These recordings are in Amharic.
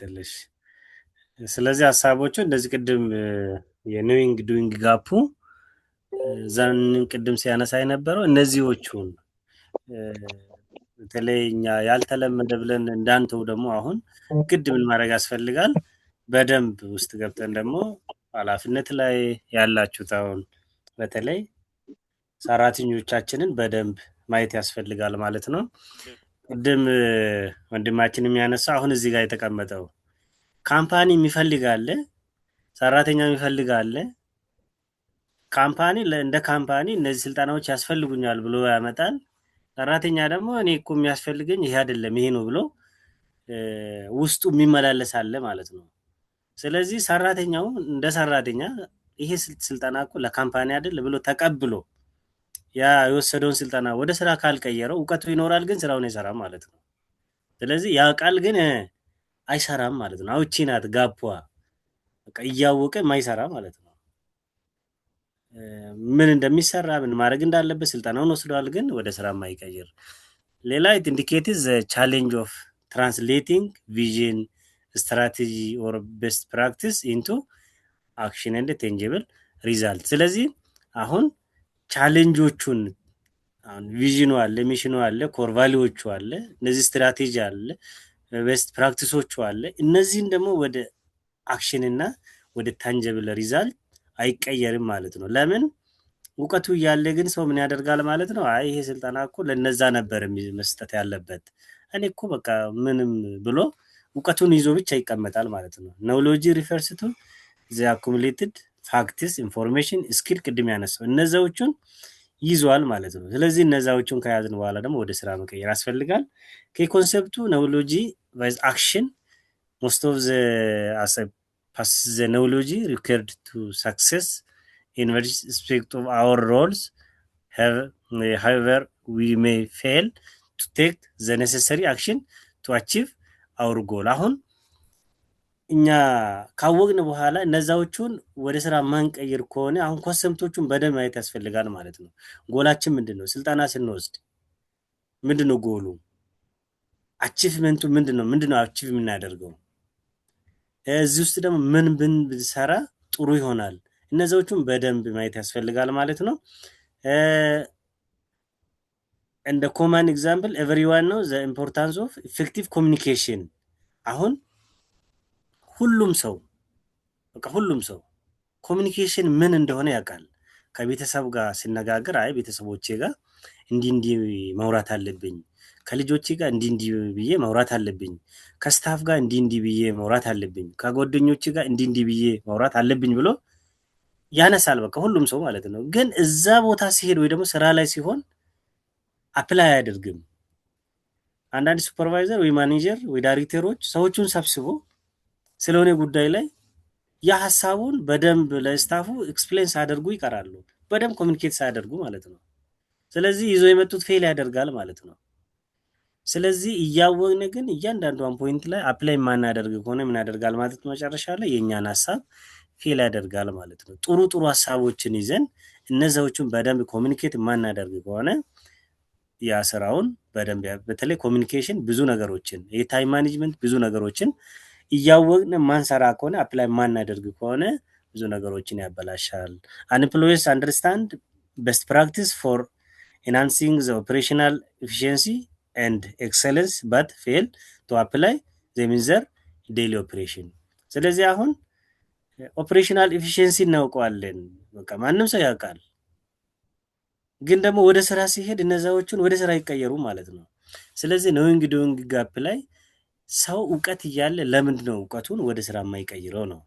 ትልሽ ስለዚህ ሀሳቦቹ እንደዚህ ቅድም የኖዊንግ ዱዊንግ ጋፑ ዛን ቅድም ሲያነሳ የነበረው እነዚህዎቹን በተለይ እኛ ያልተለመደ ብለን እንዳንተው ደግሞ አሁን ግድ ምን ማድረግ ያስፈልጋል? በደንብ ውስጥ ገብተን ደግሞ ኃላፊነት ላይ ያላችሁት አሁን በተለይ ሰራተኞቻችንን በደንብ ማየት ያስፈልጋል ማለት ነው። ቅድም ወንድማችን የሚያነሳው አሁን እዚህ ጋር የተቀመጠው ካምፓኒ የሚፈልግ አለ፣ ሰራተኛ የሚፈልግ አለ። ካምፓኒ እንደ ካምፓኒ እነዚህ ስልጠናዎች ያስፈልጉኛል ብሎ ያመጣል። ሰራተኛ ደግሞ እኔ እኮ የሚያስፈልገኝ ይሄ አይደለም ይሄ ነው ብሎ ውስጡ የሚመላለስ አለ ማለት ነው። ስለዚህ ሰራተኛው እንደ ሰራተኛ ይሄ ስልጠና እኮ ለካምፓኒ አይደል ብሎ ተቀብሎ ያ የወሰደውን ስልጠና ወደ ስራ ካልቀየረው እውቀቱ ይኖራል፣ ግን ስራውን አይሰራም ማለት ነው። ስለዚህ ያ ቃል ግን አይሰራም ማለት ነው። አውቺ ናት ጋቧ፣ በቃ እያወቀ ማይሰራ ማለት ነው። ምን እንደሚሰራ ምን ማድረግ እንዳለበት ስልጠናውን ወስዷል፣ ግን ወደ ስራ ማይቀይር። ሌላ ኢት ኢንዲኬትስ ቻሌንጅ ኦፍ ትራንስሌቲንግ ቪዥን ስትራቴጂ ኦር ቤስት ፕራክቲስ ኢንቱ አክሽን ኤንድ ቴንጂብል ሪዛልት። ስለዚህ አሁን ቻሌንጆቹን አሁን ቪዥኑ አለ፣ ሚሽኑ አለ፣ ኮር ቫሊዎቹ አለ፣ እነዚህ ስትራቴጂ አለ፣ ቤስት ፕራክቲሶቹ አለ። እነዚህን ደግሞ ወደ አክሽን እና ወደ ታንጀብል ሪዛልት አይቀየርም ማለት ነው። ለምን? እውቀቱ እያለ ግን ሰው ምን ያደርጋል ማለት ነው። አይ ይሄ ስልጠና እኮ ለነዛ ነበር መስጠት ያለበት፣ እኔ እኮ በቃ ምንም ብሎ እውቀቱን ይዞ ብቻ ይቀመጣል ማለት ነው። ኖውሎጂ ሪፈርስ ቱ ዘ አኩሙሌትድ ፋክትስ ኢንፎርሜሽን ስኪል ቅድም ያነሳው እነዛዎቹን ይዟል ማለት ነው። ስለዚህ እነዛዎቹን ከያዝን በኋላ ደግሞ ወደ ስራ መቀየር ያስፈልጋል። ከኮንሰፕቱ ኖውሎጂ ቫይዝ አክሽን ሞስት ኦፍ ዘ pass the knowledge required to success in various aspects of our roles. However, we may fail to take the necessary action to achieve our goal. አሁን እኛ ካወቅን በኋላ እነዛዎቹን ወደ ስራ ማንቀይር ከሆነ አሁን ኮንሰፕቶቹን በደንብ ማየት ያስፈልጋል ማለት ነው። ጎላችን ምንድነው? ስልጠና ስንወስድ ምንድነው ጎሉ? አቺቭመንቱ ምንድነው አቺቭ የምናደርገው? እዚህ ውስጥ ደግሞ ምን ብንሰራ ጥሩ ይሆናል? እነዛዎቹን በደንብ ማየት ያስፈልጋል ማለት ነው። እንደ ኮመን ኤግዛምፕል ኤቨሪዋን ነው ዘ ኢምፖርታንስ ኦፍ ኢፌክቲቭ ኮሚኒኬሽን። አሁን ሁሉም ሰው ኮሚኒኬሽን ምን እንደሆነ ያውቃል። ከቤተሰብ ጋር ሲነጋገር አይ ቤተሰቦቼ ጋር እንዲህ ማውራት አለብኝ፣ ከልጆቼ ጋር እንዲህ ብዬ ማውራት አለብኝ፣ ከስታፍ ጋር እንዲህ ብዬ ማውራት አለብኝ፣ ከጓደኞቼ ጋር እንዲህ ብዬ ማውራት አለብኝ ብሎ ያነሳል። በቃ ሁሉም ሰው ማለት ነው። ግን እዛ ቦታ ሲሄድ ወይ ደግሞ ስራ ላይ ሲሆን አፕላይ አያደርግም። አንዳንድ ሱፐርቫይዘር ወይ ማኔጀር ወይ ዳይሬክተሮች ሰዎቹን ሰብስቦ ስለሆነ ጉዳይ ላይ ያ ሐሳቡን በደንብ ለስታፉ ኤክስፕሌን ሳያደርጉ ይቀራሉ፣ በደንብ ኮሚኒኬት ሳያደርጉ ማለት ነው። ስለዚህ ይዞ የመጡት ፌል ያደርጋል ማለት ነው። ስለዚህ እያወቅን ግን እያንዳንዷን ፖይንት ላይ አፕላይ ማናደርግ ከሆነ ምን ያደርጋል ማለት ነው? መጨረሻ ላይ የኛን ሐሳብ ፌል ያደርጋል ማለት ነው። ጥሩ ሐሳቦችን ይዘን እነዛዎቹን በደንብ ኮሚኒኬት ማናደርግ ከሆነ ያ ስራውን በደንብ በተለይ ኮሚኒኬሽን ብዙ ነገሮችን የታይም ማኔጅመንት ብዙ ነገሮችን እያወቅን ማንሰራ ከሆነ አፕላይ ማናደርግ ከሆነ ብዙ ነገሮችን ያበላሻል። አንኤምፕሎይስ አንደርስታንድ ቤስት ፕራክቲስ ፎር enhancing the operational efficiency and excellence but fail to apply them in their daily operation. ስለዚህ አሁን ኦፕሬሽናል ኤፊሺየንሲ እናውቀዋለን፣ በቃ ማንም ሰው ያውቃል። ግን ደግሞ ወደ ስራ ሲሄድ እነዛዎቹን ወደ ስራ ይቀየሩ ማለት ነው። ስለዚህ ኖዊንግ ዱዊንግ ጋፕ ላይ ሰው እውቀት እያለ ለምንድን ነው እውቀቱን ወደ ስራ የማይቀይረው ነው?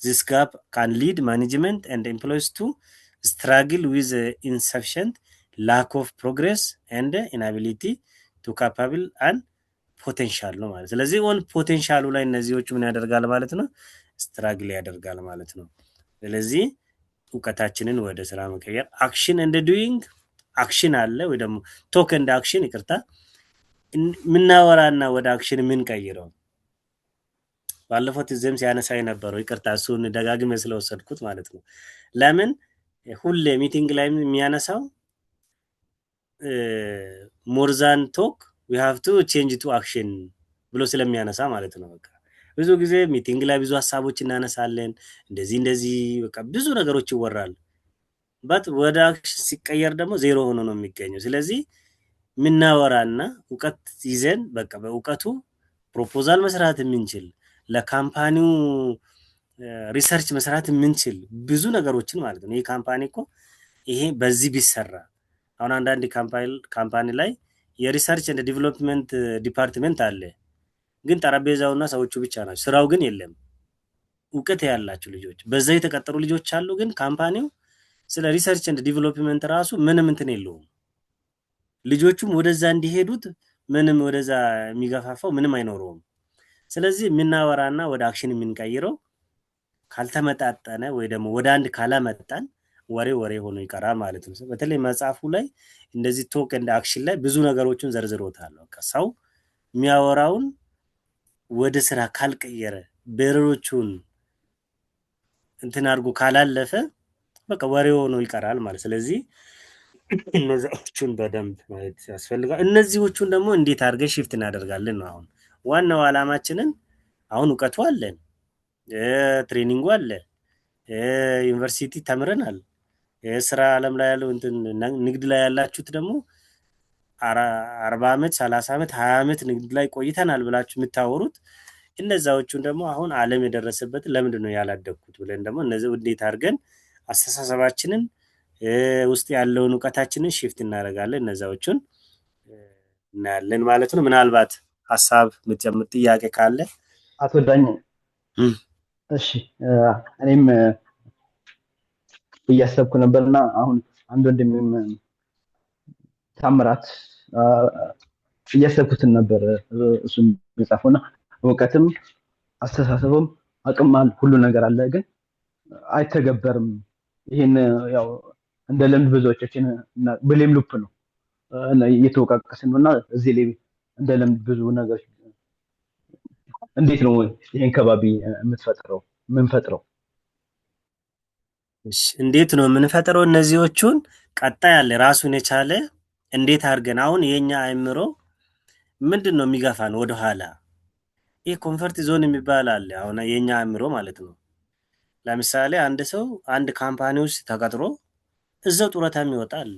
this gap can lead management and employees to struggle with insufficient lack of progress and inability to capable and potential ነው ማለት። ስለዚህ ኦን ፖቴንሻሉ ላይ እነዚህዎቹ ምን ያደርጋል ማለት ነው? ስትራግል ያደርጋል ማለት ነው። ስለዚህ እውቀታችንን ወደ ስራ መቀየር አክሽን እንደ ዱዊንግ አክሽን አለ ወይ ደግሞ ቶክ እንደ አክሽን ይቅርታ ምናወራና ወደ አክሽን ምን ቀይረው ባለፈው ትዝም ሲያነሳ የነበረው ይቅርታ እሱን ደጋግሜ ስለወሰድኩት ማለት ነው። ለምን ሁሌ ሚቲንግ ላይ የሚያነሳው more than talk we have to change to action ብሎ ስለሚያነሳ ማለት ነው። በቃ ብዙ ጊዜ ሚቲንግ ላይ ብዙ ሀሳቦች እናነሳለን። እንደዚህ እንደዚህ በቃ ብዙ ነገሮች ይወራሉ። በት ወደ አክሽን ሲቀየር ደግሞ ዜሮ ሆኖ ነው የሚገኘው። ስለዚህ የምናወራና እውቀት ይዘን በቃ በእውቀቱ ፕሮፖዛል መስራት የምንችል ለካምፓኒው ሪሰርች መስራት የምንችል ብዙ ነገሮችን ማለት ነው። ይህ ካምፓኒ እኮ ይሄ በዚህ ቢሰራ አሁን አንዳንድ ካምፓኒ ላይ የሪሰርች እንደ ዲቨሎፕመንት ዲፓርትመንት አለ፣ ግን ጠረጴዛውና ሰዎቹ ብቻ ናቸው። ስራው ግን የለም። እውቀት ያላቸው ልጆች በዛ የተቀጠሩ ልጆች አሉ፣ ግን ካምፓኒው ስለ ሪሰርች እንደ ዲቨሎፕመንት ራሱ ምንም እንትን የለውም። ልጆቹም ወደዛ እንዲሄዱት ምንም ወደዛ የሚገፋፋው ምንም አይኖረውም። ስለዚህ የምናወራና ወደ አክሽን የምንቀይረው ካልተመጣጠነ ወይ ደግሞ ወደ አንድ ካላመጣን ወሬ ወሬ ሆኖ ይቀራል ማለት ነው። በተለይ መጽሐፉ ላይ እንደዚህ ቶክ እንደ አክሽን ላይ ብዙ ነገሮችን ዘርዝሮታል። በቃ ሰው የሚያወራውን ወደ ስራ ካልቀየረ ቤረሮቹን እንትን አድርጎ ካላለፈ በቃ ወሬ ሆኖ ይቀራል ማለት። ስለዚህ እነዚዎቹን በደንብ ማየት ያስፈልጋል። እነዚዎቹን ደግሞ እንዴት አድርገን ሽፍት እናደርጋለን ነው አሁን ዋናው ዓላማችንን። አሁን እውቀቱ አለን፣ ትሬኒንጉ አለ፣ ዩኒቨርሲቲ ተምረናል። የስራ ዓለም ላይ ያለው እንትን ንግድ ላይ ያላችሁት ደግሞ 40 ዓመት 30 ዓመት 20 ዓመት ንግድ ላይ ቆይተናል ብላችሁ የምታወሩት እነዛዎቹን ደግሞ አሁን ዓለም የደረሰበትን ለምንድን ነው ያላደግኩት ብለን ደግሞ እነዚህ እንዴት አድርገን አስተሳሰባችንን ውስጥ ያለውን እውቀታችንን ሽፍት እናደርጋለን፣ እነዛዎቹን እናያለን ማለት ነው። ምናልባት ሀሳብ የምትጨምር ጥያቄ ካለ አቶ ዳኝ። እሺ እኔም እያሰብኩ ነበርና አሁን አንድ ወንድሜም ታምራት እያሰብኩትን ነበር እሱም የጻፈውና እውቀትም አስተሳሰብም አቅም ሁሉ ነገር አለ፣ ግን አይተገበርም። ይሄን ያው እንደ ልምድ ብዙዎቻችን ብሌም ሉፕ ነው እየተወቃቀስን ነውና እዚህ ላይ እንደ ልምድ ብዙ ነገር እንዴት ነው ይሄን ከባቢ የምትፈጥረው የምንፈጥረው? እንዴት ነው የምንፈጥረው? እነዚዎቹን ቀጣይ አለ ራሱን የቻለ እንዴት አድርገን አሁን የኛ አእምሮ ምንድን ነው የሚገፋን ወደኋላ? ይህ ኮንፈርት ዞን የሚባል አለ አሁን የኛ አእምሮ ማለት ነው። ለምሳሌ አንድ ሰው አንድ ካምፓኒ ውስጥ ተቀጥሮ እዛው ጡረታ የሚወጣ አለ፣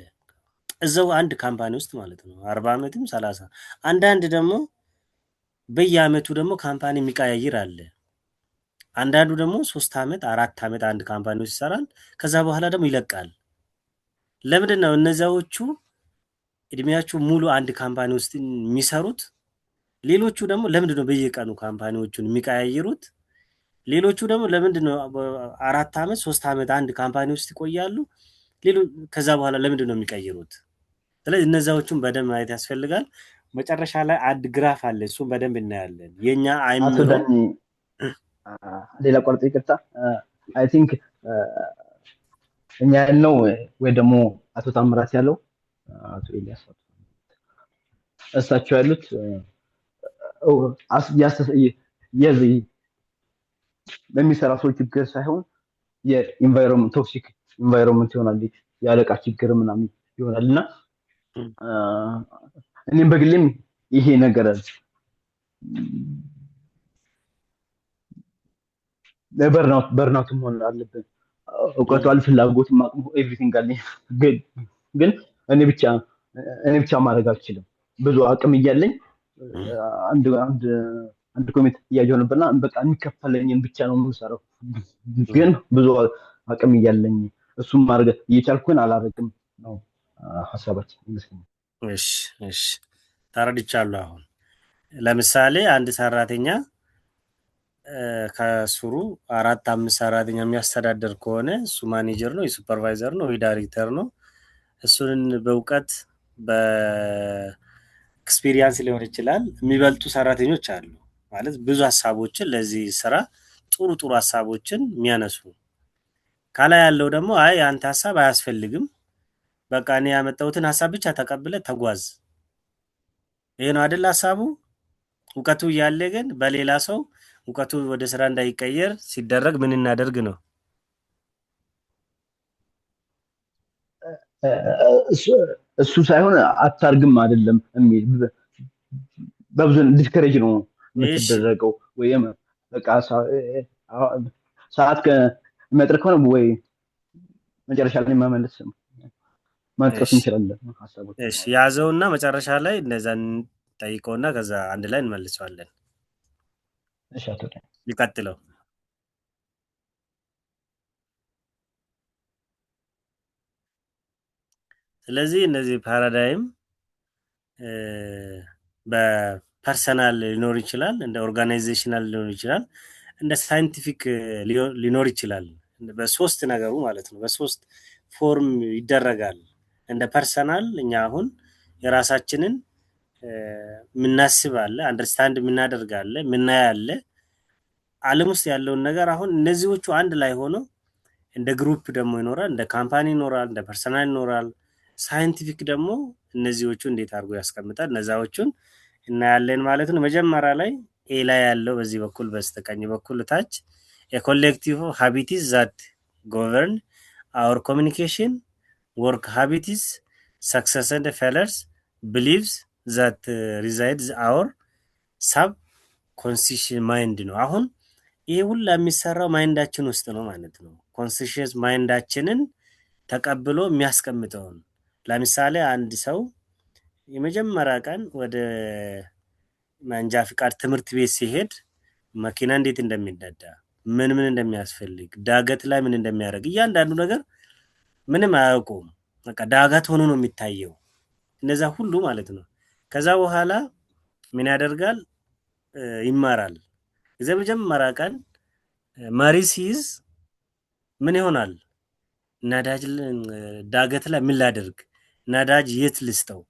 እዛው አንድ ካምፓኒ ውስጥ ማለት ነው 40 ዓመትም 30። አንዳንድ ደግሞ በየአመቱ ደግሞ ካምፓኒ የሚቀያይር አለ። አንዳንዱ ደግሞ 3 ዓመት 4 ዓመት አንድ ካምፓኒ ውስጥ ይሰራል፣ ከዛ በኋላ ደግሞ ይለቃል። ለምንድን ነው እነዚያዎቹ እድሜያቸው ሙሉ አንድ ካምፓኒ ውስጥ የሚሰሩት? ሌሎቹ ደግሞ ለምንድን ነው በየቀኑ ካምፓኒዎቹን የሚቀያይሩት? ሌሎቹ ደግሞ ለምንድን ነው 4 ዓመት 3 ዓመት አንድ ካምፓኒ ውስጥ ይቆያሉ? ከዛ በኋላ ለምንድን ነው የሚቀይሩት? ስለዚህ እነዚያዎቹን በደንብ ማየት ያስፈልጋል። መጨረሻ ላይ አንድ ግራፍ አለ፣ እሱን በደንብ እናያለን። የኛ አቶ ዳኝ ሌላ ቆርጥ ይቅርታ፣ አይ ቲንክ እኛ ያልነው ወይ ደግሞ አቶ ታምራት ያለው አቶ ኤልያስ እሳቸው ያሉት የዚህ በሚሰራ ሰው ችግር ሳይሆን የኢንቫይሮንመንት ቶክሲክ ኢንቫይሮንመንት ይሆናል፣ የአለቃ ችግር ምናምን ይሆናልና እኔም በግሌም ይሄ ነገር በርናውት መሆን አለብን። እውቀቱ አለ፣ ፍላጎትም አቅሙ ኤቭሪቲንግ አለ፣ ግን እኔ ብቻ ማድረግ አልችልም። ብዙ አቅም እያለኝ አንድ ኮሜንት እያየሁ ነበርና በቃ የሚከፈለኝን ብቻ ነው የምሰራው፣ ግን ብዙ አቅም እያለኝ እሱም ማድረግ እየቻልኩን አላደርግም ነው ሀሳባችን ይመስለኛል። እሺ ተረድቻለሁ። አሁን ለምሳሌ አንድ ሰራተኛ ከስሩ 4-5 ሰራተኛ የሚያስተዳድር ከሆነ እሱ ማኔጀር ነው፣ የሱፐርቫይዘር ነው፣ የዳይሬክተር ነው። እሱን በእውቀት በኤክስፒሪየንስ ሊሆን ይችላል የሚበልጡ ሰራተኞች አሉ ማለት ብዙ ሀሳቦችን ለዚህ ስራ ጥሩ ሀሳቦችን የሚያነሱ። ከላይ ያለው ደግሞ አይ አንተ ሀሳብ አያስፈልግም፣ በቃ እኔ ያመጣሁትን ሀሳብ ብቻ ተቀብለ ተጓዝ። ይሄ ነው አይደል ሀሳቡ? እውቀቱ እያለ ግን በሌላ ሰው እውቀቱ ወደ ስራ እንዳይቀየር ሲደረግ ምን እናደርግ ነው? እሱ ሳይሆን አታርግም አይደለም የሚል በብዙ ዲስከሬጅ ነው የምትደረገው፣ ወይም በቃ ሰዓት ከመጥር ከሆነ ወይ መጨረሻ ላይ መጥቀስ እሺ እንችላለን ሀሳቦች። እሺ ያዘውና መጨረሻ ላይ እነዛን ጠይቀውና ከዛ አንድ ላይ እንመልሰዋለን። እሺ አቶ ሊቀጥለው ስለዚህ እነዚህ ፓራዳይም በፐርሰናል ሊኖር ይችላል፣ እንደ ኦርጋናይዜሽናል ሊኖር ይችላል፣ እንደ ሳይንቲፊክ ሊኖር ይችላል። በሶስት ነገሩ ማለት ነው። በሶስት ፎርም ይደረጋል። እንደ ፐርሰናል እኛ አሁን የራሳችንን የምናስብ አለ፣ አንደርስታንድ የምናደርግ አለ፣ የምናይ አለ። ዓለም ውስጥ ያለውን ነገር አሁን እነዚዎቹ አንድ ላይ ሆነው እንደ ግሩፕ ደግሞ ይኖራል፣ እንደ ካምፓኒ ይኖራል፣ እንደ ፐርሰናል ይኖራል። ሳይንቲፊክ ደግሞ እነዚዎቹ እንዴት አድርጎ ያስቀምጣል፣ እነዛዎቹን እናያለን ማለት ነው። መጀመሪያ ላይ ኤ ላይ ያለው በዚህ በኩል በስተቀኝ በኩል ታች የኮሌክቲቭ ሃቢቲስ ዛት ጎቨርን አወር ኮሚኒኬሽን ወርክ ሃቢቲስ ሰክሰስ ኤንድ ፌለርስ ብሊቭስ ዛት ሪዛይድስ አወር ሳብ ኮንሲሽን ማይንድ ነው። አሁን ይሄ ሁላ የሚሰራው ማይንዳችን ውስጥ ነው ማለት ነው። ኮንሲሽስ ማይንዳችንን ተቀብሎ የሚያስቀምጠውን ለምሳሌ አንድ ሰው የመጀመሪያ ቀን ወደ መንጃ ፍቃድ ትምህርት ቤት ሲሄድ መኪና እንዴት እንደሚነዳ፣ ምን እንደሚያስፈልግ፣ ዳገት ላይ ምን እንደሚያደርግ እያንዳንዱ ነገር ምንም አያውቁም። በቃ ዳገት ሆኖ ነው የሚታየው እነዛ ሁሉ ማለት ነው። ከዛ በኋላ ምን ያደርጋል? ይማራል። እዛ መጀመሪያ ቀን መሪ ሲይዝ ምን ይሆናል? ነዳጅ ዳገት ላይ ምን ላደርግ፣ ነዳጅ የት ልስጠው፣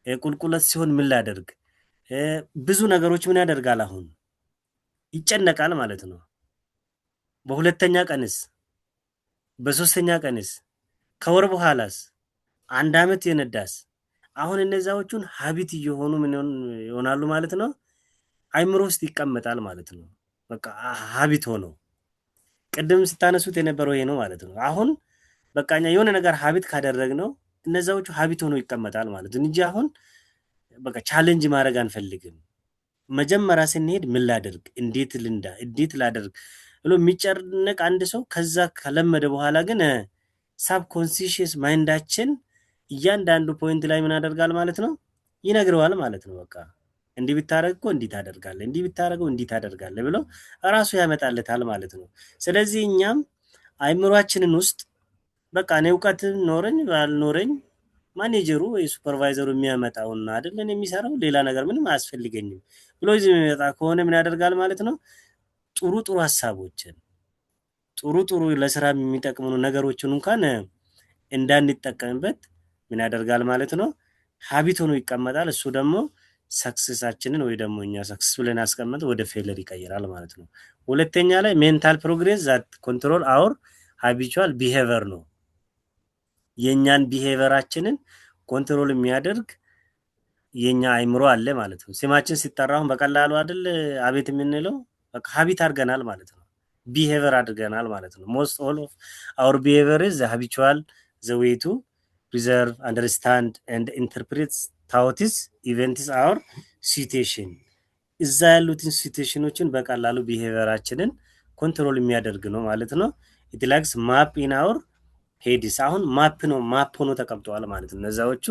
ቁልቁለት ሲሆን ምን ላደርግ፣ ብዙ ነገሮች ምን ያደርጋል? አሁን ይጨነቃል ማለት ነው። በሁለተኛ ቀንስ፣ በሶስተኛ ቀንስ፣ ከወር በኋላስ፣ አንድ አመት የነዳስ፣ አሁን እነዛዎቹን ሀቢት እየሆኑ ምን ይሆናሉ ማለት ነው። አይምሮ ውስጥ ይቀመጣል ማለት ነው። በቃ ሀቢት ሆኖ ቅድም ስታነሱት የነበረው ይሄ ነው ማለት ነው። አሁን በቃ እኛ የሆነ ነገር ሀቢት ካደረግነው እነዛዎቹ ሀቢት ሆኖ ይቀመጣል ማለት ነው እንጂ አሁን በቃ ቻሌንጅ ማድረግ አንፈልግም። መጀመሪያ ስንሄድ ምን ላደርግ፣ እንዴት ልንዳ፣ እንዴት ላደርግ ብሎ የሚጨነቅ አንድ ሰው ከዛ ከለመደ በኋላ ግን ሳብ ኮንሲሽስ ማይንዳችን እያንዳንዱ ፖይንት ላይ ምን ያደርጋል ማለት ነው፣ ይነግረዋል ማለት ነው። በቃ እንዲህ ብታደርግ እኮ እንዲህ ታደርጋለህ፣ እንዲህ ብታደርገው እንዲህ ታደርጋለህ ብሎ እራሱ ያመጣለታል ማለት ነው። ስለዚህ እኛም አይምሯችንን ውስጥ በቃ እኔ እውቀት ኖረኝ ባልኖረኝ ማኔጀሩ ወይ ሱፐርቫይዘሩ የሚያመጣውን አይደለን የሚሰራው፣ ሌላ ነገር ምንም አያስፈልገኝም ብሎ ይዞ የሚመጣ ከሆነ ምን ያደርጋል ማለት ነው፣ ጥሩ ጥሩ ሀሳቦችን ጥሩ ጥሩ ለስራ የሚጠቅሙ ነገሮችን እንኳን እንዳንጠቀምበት ምን ያደርጋል ማለት ነው፣ ሀቢት ሆኖ ይቀመጣል። እሱ ደግሞ ሰክሰሳችንን ወይ ደግሞ እኛ ሰክሰስ ብለን ያስቀመጥ ወደ ፌለር ይቀይራል ማለት ነው። ሁለተኛ ላይ ሜንታል ፕሮግሬስ ዛት ኮንትሮል አወር ሃቢቹዋል ቢሄቨር ነው። የኛን ቢሄቨራችንን ኮንትሮል የሚያደርግ የኛ አይምሮ አለ ማለት ነው። ስማችን ሲጠራውን በቀላሉ አይደል አቤት የምንለው፣ በቃ ሀቢት አድርገናል ማለት ነው። ቢሄቨር አድርገናል ማለት ነው። ሞስት ኦል ኦፍ አወር ቢሄቨር ኢዝ ዘ ሃቢቹዋል ዘ ዌይ ቱ ፕሪዘርቭ አንደርስታንድ ኤንድ ኢንተርፕሬት ታውትስ ኢቨንትስ አወር ሲቹዌሽን። እዛ ያሉትን ሲቹዌሽኖችን በቀላሉ ቢሄቨራችንን ኮንትሮል የሚያደርግ ነው ማለት ነው። ኢት ላይክስ ማፕ ኢን አወር ሄዲስ። አሁን ማፕ ነው፣ ማፕ ሆኖ ተቀምጠዋል ማለት ነው። እነዛዎቹ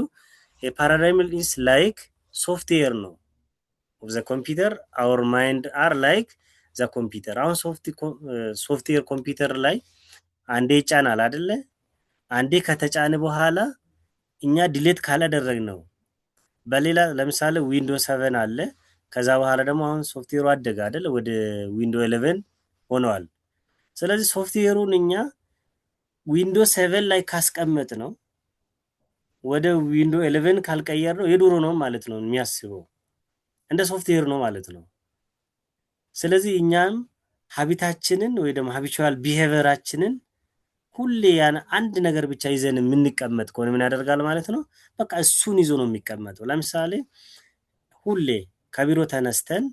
የፓራዳይም ኢዝ ላይክ ሶፍትዌር ነው ኦፍ ዘ ኮምፒውተር፣ አወር ማይንድ አር ላይክ ዘ ኮምፒውተር። አሁን ሶፍትዌር ኮምፒውተር ላይ አንዴ ይጫናል አይደለ? አንዴ ከተጫነ በኋላ እኛ ዲሌት ካላደረግ ነው በሌላ ለምሳሌ ዊንዶ 7 አለ። ከዛ በኋላ ደግሞ አሁን ሶፍትዌሩ አደገ አይደለ? ወደ ዊንዶ 11 ሆነዋል። ስለዚህ ሶፍትዌሩን እኛ ዊንዶ 7 ላይ ካስቀመጥ ነው ወደ ዊንዶ 11 ካልቀየር ነው የድሮ ነው ማለት ነው የሚያስበው፣ እንደ ሶፍትዌር ነው ማለት ነው። ስለዚህ እኛም ሀቢታችንን ወይ ደግሞ ሀቢቹዋል ቢሄቨራችንን ሁሌ ያን አንድ ነገር ብቻ ይዘን የምንቀመጥ ከሆነ ምን ያደርጋል ማለት ነው፣ በቃ እሱን ይዞ ነው የሚቀመጠው። ለምሳሌ ሁሌ ከቢሮ ተነስተን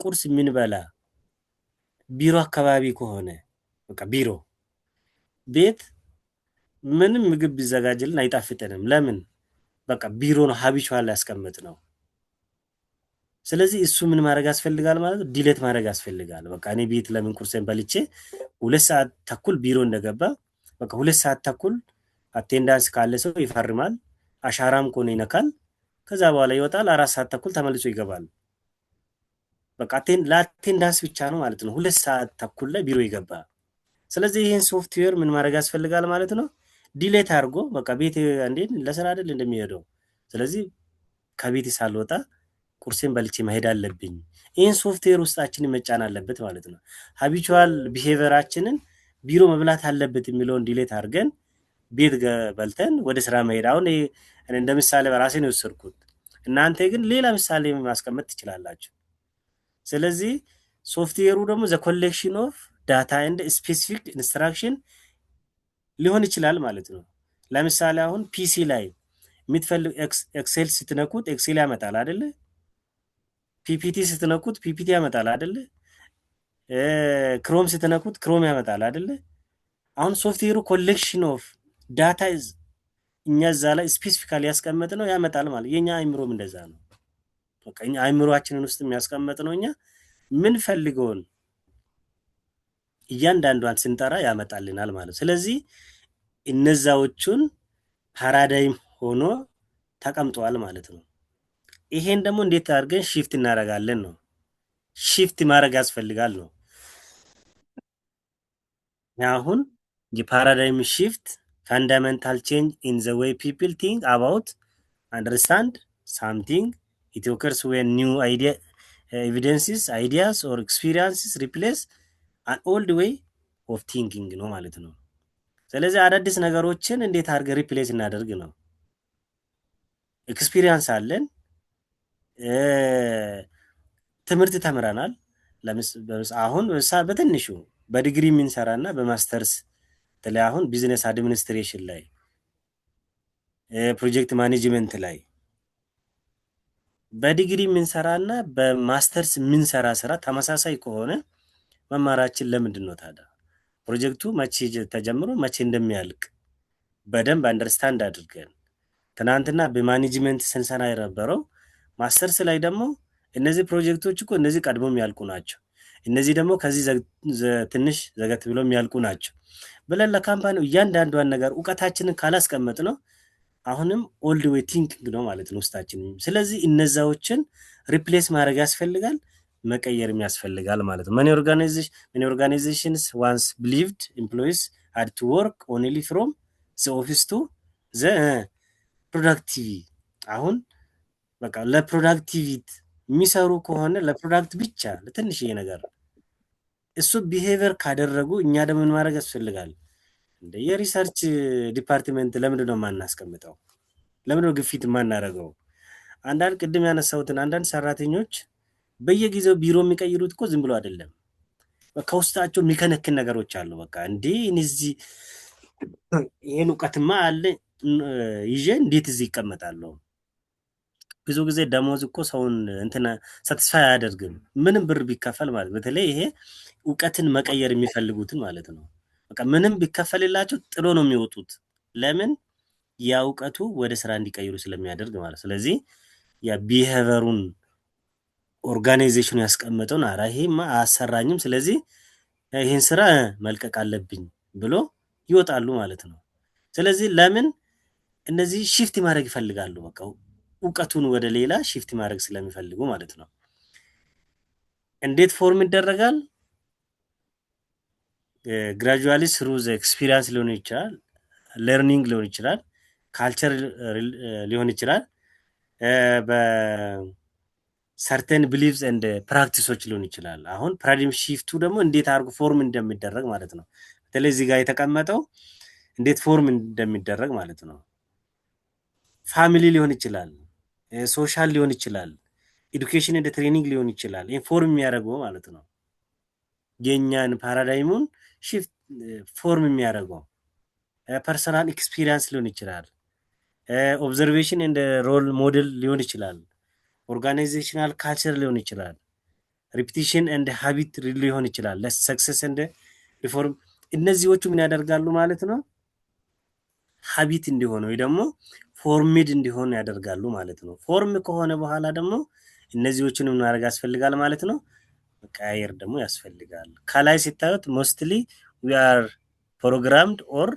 ቁርስ የምንበላ ቢሮ አካባቢ ከሆነ በቃ ቢሮ ቤት ምንም ምግብ ቢዘጋጅልን አይጣፍጠንም። ለምን? በቃ ቢሮ ነው ሀቢቹዋል ያስቀምጥ ነው። ስለዚህ እሱ ምን ማድረግ ያስፈልጋል ማለት ነው? ዲሌት ማድረግ ያስፈልጋል። በቃ እኔ ቤት ለምን ቁርሴን በልቼ 2 ሰዓት ተኩል ቢሮ እንደገባ በቃ 2 ሰዓት ተኩል አቴንዳንስ ካለ ሰው ይፈርማል፣ አሻራም ከሆነ ይነካል። ከዛ በኋላ ይወጣል። 4 ሰዓት ተኩል ተመልሶ ይገባል። በቃ ለአቴንዳንስ ብቻ ነው ማለት ነው። 2 ሰዓት ተኩል ላይ ቢሮ ይገባ። ስለዚህ ይህን ሶፍትዌር ምን ማድረግ ያስፈልጋል ማለት ነው? ዲሌት አድርጎ በቃ ቤት እንዴ ለስራ አይደል እንደሚሄደው። ስለዚህ ከቤት ሳልወጣ ቁርሴን በልቼ መሄድ አለብኝ። ይህን ሶፍትዌር ውስጣችንን መጫን አለበት ማለት ነው። ሀቢቹዋል ቢሄቨራችንን ቢሮ መብላት አለበት የሚለውን ዲሌት አድርገን ቤት በልተን ወደ ስራ መሄድ። አሁን እንደ ምሳሌ በራሴ ነው የወሰድኩት። እናንተ ግን ሌላ ምሳሌ ማስቀመጥ ትችላላችሁ። ስለዚህ ሶፍትዌሩ ደግሞ ዘ ኮሌክሽን ኦፍ ዳታ ኤንድ ስፔሲፊክ ኢንስትራክሽን ሊሆን ይችላል ማለት ነው። ለምሳሌ አሁን ፒሲ ላይ የምትፈልግ ኤክሴል ስትነኩት ኤክሴል ያመጣል አይደለ? ፒፒቲ ስትነኩት ፒፒቲ ያመጣል አይደለ? ክሮም ስትነኩት ክሮም ያመጣል አይደለ? አሁን ሶፍትዌሩ ኮሌክሽን ኦፍ ዳታ እኛ እዛ ላይ ስፔሲፊካሊ ያስቀመጥ ነው ያመጣል ማለት። የኛ አይምሮም እንደዛ ነው። በቃ እኛ አይምሮአችንን ውስጥ የሚያስቀምጥ ነው። እኛ ምን ፈልገውን እያንዳንዷን ስንጠራ ያመጣልናል ማለት። ስለዚህ እነዛዎቹን ፓራዳይም ሆኖ ተቀምጧል ማለት ነው። ይሄን ደግሞ እንዴት አድርገን ሺፍት እናደርጋለን ነው። ሺፍት ማድረግ ያስፈልጋል ነው። አሁን የፓራዳይም ሺፍት ፋንዳሜንታል ቼንጅ ኢን ዘ ዌይ ፒፕል ቲንክ አባውት አንደርስታንድ ሳምቲንግ ኢት ኦከርስ ዌን ኒው አይዲያ ኤቪደንስስ አይዲያስ ኦር ኤክስፒሪየንስስ ሪፕሌስ አን ኦልድ ዌይ ኦፍ ቲንኪንግ ነው ማለት ነው። ስለዚህ አዳዲስ ነገሮችን እንዴት አድርገን ሪፕሌስ እናደርግ ነው። ኤክስፒሪየንስ አለን፣ ትምህርት ተምረናል። አሁን በትንሹ በዲግሪ የምንሰራና በማስተርስ በተለይ አሁን ቢዝነስ አድሚኒስትሬሽን ላይ ፕሮጀክት ማኔጅመንት ላይ በዲግሪ የምንሰራና በማስተርስ የምንሰራ ስራ ተመሳሳይ ከሆነ መማራችን ለምንድን ነው ታዲያ? ፕሮጀክቱ መቼ ተጀምሮ መቼ እንደሚያልቅ በደንብ አንደርስታንድ አድርገን ትናንትና በማኔጅመንት ስንሰራ የነበረው ማስተርስ ላይ ደግሞ እነዚህ ፕሮጀክቶች እኮ እነዚህ ቀድሞ የሚያልቁ ናቸው፣ እነዚህ ደግሞ ከዚህ ትንሽ ዘገት ብሎ የሚያልቁ ናቸው ብለን ለካምፓኒው እያንዳንዷን ነገር እውቀታችንን ካላስቀመጥ ነው አሁንም ኦልድ ዌይ ቲንኪንግ ነው ማለት ነው ውስጣችን። ስለዚህ እነዛዎችን ሪፕሌስ ማድረግ ያስፈልጋል፣ መቀየርም ያስፈልጋል ማለት ነው። many organizations once believed employees had to work only from the office to the productivity። አሁን በቃ ለፕሮዳክቲቪቲ የሚሰሩ ከሆነ ለፕሮዳክት ብቻ ለትንሽዬ ነገር እሱ ቢሄቪየር ካደረጉ እኛ ደግሞ ምን ማድረግ ያስፈልጋል? እንደ የሪሰርች ዲፓርትመንት ለምንድን ነው የማናስቀምጠው? ለምንድን ነው ግፊት የማናደርገው? አንዳንድ ቅድም ያነሳሁትን አንዳንድ ሰራተኞች በየጊዜው ቢሮ የሚቀይሩት እኮ ዝም ብሎ አይደለም። ከውስጣቸው የሚከነክን ነገሮች አሉ። በቃ እንዴ እዚህ ይሄን እውቀትማ አለ ይዤ እንዴት እዚህ ይቀመጣለሁ? ብዙ ጊዜ ደሞዝ እኮ ሰውን እንትን ሳቲስፋይ አያደርግም፣ ምንም ብር ቢከፈል ማለት በተለይ ይሄ እውቀትን መቀየር የሚፈልጉትን ማለት ነው። በቃ ምንም ቢከፈልላቸው ጥሎ ነው የሚወጡት። ለምን? ያ እውቀቱ ወደ ስራ እንዲቀይሩ ስለሚያደርግ ማለት። ስለዚህ ያ ቢሄቨሩን ኦርጋናይዜሽኑ ያስቀመጠውን አራ ይሄማ አያሰራኝም፣ ስለዚህ ይሄን ስራ መልቀቅ አለብኝ ብሎ ይወጣሉ ማለት ነው። ስለዚህ ለምን እነዚህ ሺፍት ማድረግ ይፈልጋሉ? በቃ እውቀቱን ወደ ሌላ ሺፍት ማድረግ ስለሚፈልጉ ማለት ነው። እንዴት ፎርም ይደረጋል? ግራጁዋሊ ስሩ ዘ ኤክስፒሪየንስ ሊሆን ይችላል፣ ለርኒንግ ሊሆን ይችላል፣ ካልቸር ሊሆን ይችላል፣ በሰርተን ቢሊቭስ ኤንድ ፕራክቲሶች ሊሆን ይችላል። አሁን ፓራዳይም ሺፍቱ ደግሞ እንዴት አድርጎ ፎርም እንደሚደረግ ማለት ነው። በተለይ እዚህ ጋር የተቀመጠው እንዴት ፎርም እንደሚደረግ ማለት ነው። ፋሚሊ ሊሆን ይችላል፣ ሶሻል ሊሆን ይችላል፣ ኤዱኬሽን እንደ ትሬኒንግ ሊሆን ይችላል። ኢንፎርም የሚያደርገው ማለት ነው። የኛን ፓራዳይሙን ሺፍት ፎርም የሚያደርገው ፐርሰናል ኤክስፒሪየንስ ሊሆን ይችላል፣ ኦብዘርቬሽን እንደ ሮል ሞዴል ሊሆን ይችላል፣ ኦርጋናይዜሽናል ካልቸር ሊሆን ይችላል፣ ሪፒቲሽን እንደ ሃቢት ሊሆን ይችላል፣ ለሰክሰስ እንደ ሪፎርም። እነዚህዎቹ ምን ያደርጋሉ ማለት ነው? ሃቢት እንዲሆን ወይ ደግሞ ፎርሚድ እንዲሆን ያደርጋሉ ማለት ነው። ፎርም ከሆነ በኋላ ደግሞ እነዚህዎችን ምን ማድረግ ያስፈልጋል ማለት ነው? መቀያየር ደግሞ ያስፈልጋል። ከላይ ሲታዩት ሞስትሊ ዊ አር ፕሮግራምድ ኦር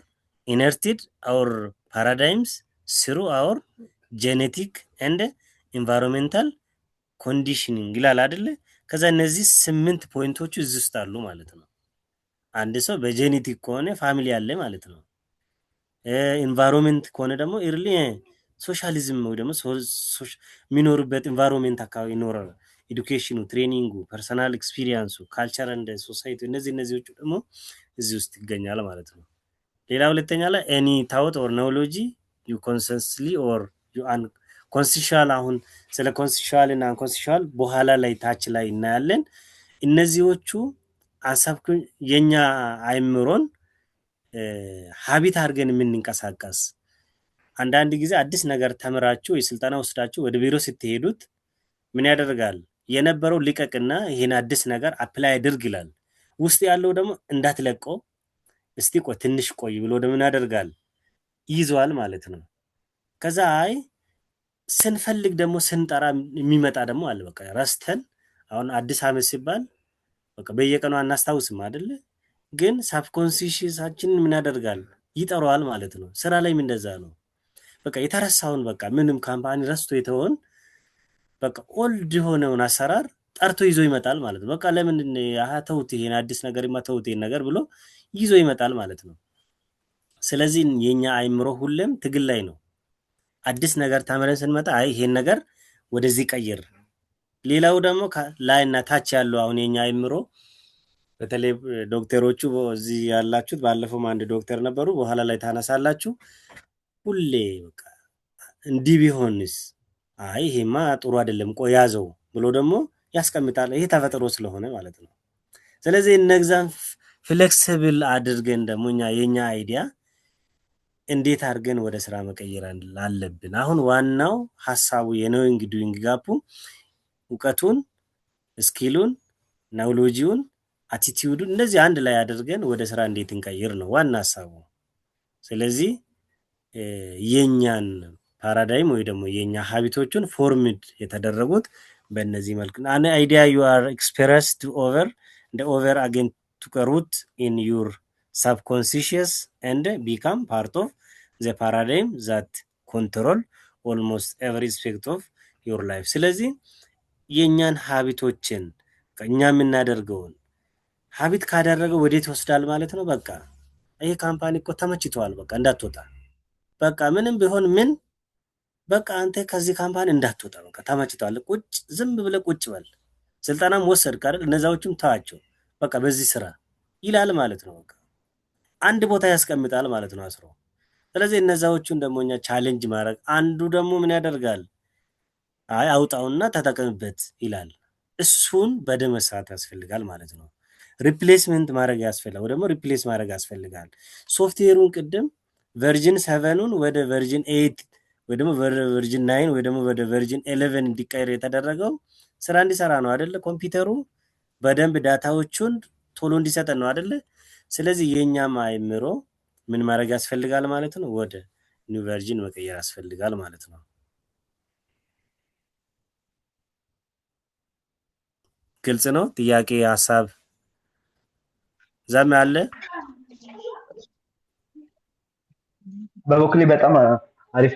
ኢነርትድ አወር ፓራዳይምስ ስሩ አወር ጄኔቲክ ኤንድ ኢንቫይሮንሜንታል ኮንዲሽኒንግ ይላል አይደለ? ከዛ እነዚህ 8 ፖይንቶቹ እዚህ ውስጥ አሉ ማለት ነው። አንድ ሰው በጄኔቲክ ከሆነ ፋሚሊ አለ ማለት ነው። ኢንቫይሮንሜንት ከሆነ ደግሞ ኢርሊ ሶሻሊዝም ወይ ደግሞ የሚኖርበት ኢንቫይሮንሜንት አካባቢ ይኖራል። ኤዱኬሽኑ፣ ትሬኒንጉ፣ ፐርሰናል ኤክስፒሪየንሱ፣ ካልቸር እንደ ሶሳይቲ እነዚህዎቹ ደግሞ እዚህ ውስጥ ይገኛል ማለት ነው። ሌላ ሁለተኛ ላይ ኤኒ ታውት ኦር ኖሎጂ ዩ ኮንሰስሊ ኦር ዩ ኮንስቲቱሽናል አሁን ስለ ኮንስቲቱሽናል እና አንኮንስቲቱሽናል በኋላ ላይ ታች ላይ እናያለን። እነዚህዎቹ አሳብ የኛ አይምሮን ሀቢት አድርገን የምንንቀሳቀስ አንዳንድ ጊዜ አዲስ ነገር ተምራችሁ የስልጠና ወስዳችሁ ወደ ቢሮ ስትሄዱት ምን ያደርጋል? የነበረው ሊቀቅና ይሄን አዲስ ነገር አፕላይ አድርግ ይላል። ውስጥ ያለው ደግሞ እንዳትለቀው እስቲ ቆይ ትንሽ ቆይ ብሎ ደግሞ ምን ያደርጋል? ይዟል ማለት ነው። ከዛ አይ ስንፈልግ ደግሞ ስንጠራ የሚመጣ ደግሞ አለ። በቃ ረስተን አሁን አዲስ ዓመት ሲባል በቃ በየቀኑ አናስታውስም አይደለ? ግን ሳብኮንሲየሳችን ምን ያደርጋል? ይጠራዋል ማለት ነው። ስራ ላይም እንደዛ ነው። በቃ የተረሳውን በቃ ምንም ካምፓኒ ረስቶ የተወን በቃ ኦልድ የሆነውን አሰራር ጠርቶ ይዞ ይመጣል ማለት ነው። በቃ ለምን ተውት ይሄን አዲስ ነገር ተውት ይሄን ነገር ብሎ ይዞ ይመጣል ማለት ነው። ስለዚህ የኛ አይምሮ ሁሌም ትግል ላይ ነው። አዲስ ነገር ተምረን ስንመጣ አይ ይሄን ነገር ወደዚህ ቀይር። ሌላው ደግሞ ላይና ታች ያለው አሁን የኛ አይምሮ በተለይ ዶክተሮቹ እዚህ ያላችሁት ባለፈው አንድ ዶክተር ነበሩ፣ በኋላ ላይ ታነሳላችሁ። ሁሌ በቃ እንዲህ ቢሆንስ አይ ይሄማ ጥሩ አይደለም ቆይ ያዘው ብሎ ደግሞ ያስቀምጣል። ይሄ ተፈጥሮ ስለሆነ ማለት ነው። ስለዚህ እነዛን ፍሌክሲብል አድርገን ደግሞ የኛ አይዲያ እንዴት አድርገን ወደ ስራ መቀየር አለብን። አሁን ዋናው ሐሳቡ የኖዊንግ ዱዊንግ ጋፑ እውቀቱን፣ ስኪሉን፣ ናውሎጂውን፣ አቲቲዩዱን እንደዚህ አንድ ላይ አድርገን ወደ ስራ እንዴት እንቀይር ነው ዋና ሐሳቡ። ስለዚህ የኛን ፓራዳይም ወይ ደግሞ የኛ ሀቢቶቹን ፎርምድ የተደረጉት በእነዚህ መልክ ነው። አን አይዲያ ዩ አር ኤክስፕረስድ ኦቨር አጌን ቱ ሩት ኢን ዩር subconscious and become part of the paradigm that control almost every aspect of your life። ስለዚህ የኛን ሀቢቶችን እኛ የምናደርገውን ሀቢት ካደረገው ወዴት ይወስዳል ማለት ነው። በቃ ይሄ ካምፓኒ እኮ ተመችቷል፣ በቃ እንዳትወጣ፣ በቃ ምንም ቢሆን ምን በቃ አንተ ከዚህ ካምፓኒ እንዳትወጣ፣ በቃ ተመችቷል፣ ቁጭ ዝም ብለህ ቁጭ በል፣ ስልጠናም ወሰድክ አይደል፣ እነዛዎችም ተዋቸው፣ በቃ በዚህ ስራ ይላል ማለት ነው። በቃ አንድ ቦታ ያስቀምጣል ማለት ነው አስሮ። ስለዚህ እነዛዎቹን ደግሞ እኛ ቻሌንጅ ማድረግ አንዱ ደግሞ ምን ያደርጋል? አይ አውጣውና ተጠቀምበት ይላል። እሱን በደንብ መስራት ያስፈልጋል ማለት ነው። ሪፕሌስመንት ማድረግ ያስፈልጋል፣ ወይ ደግሞ ሪፕሌስ ማድረግ ያስፈልጋል። ሶፍትዌሩን ቅድም ቨርዥን 7ን ወደ ቨርዥን 8 ወይ ደግሞ ቨርዥን 9 ወይ ደግሞ ወደ ቨርዥን 11 እንዲቀየር የተደረገው ስራ እንዲሰራ ነው አይደለ? ኮምፒውተሩ በደንብ ዳታዎቹን ቶሎ እንዲሰጠን ነው አይደለ? ስለዚህ የኛም አይምሮ ምን ማድረግ ያስፈልጋል ማለት ነው? ወደ ኒው ቨርዥን መቀየር ያስፈልጋል ማለት ነው። ግልጽ ነው? ጥያቄ ሐሳብ ዛም ያለ በበኩሌ በጣም አሪፍ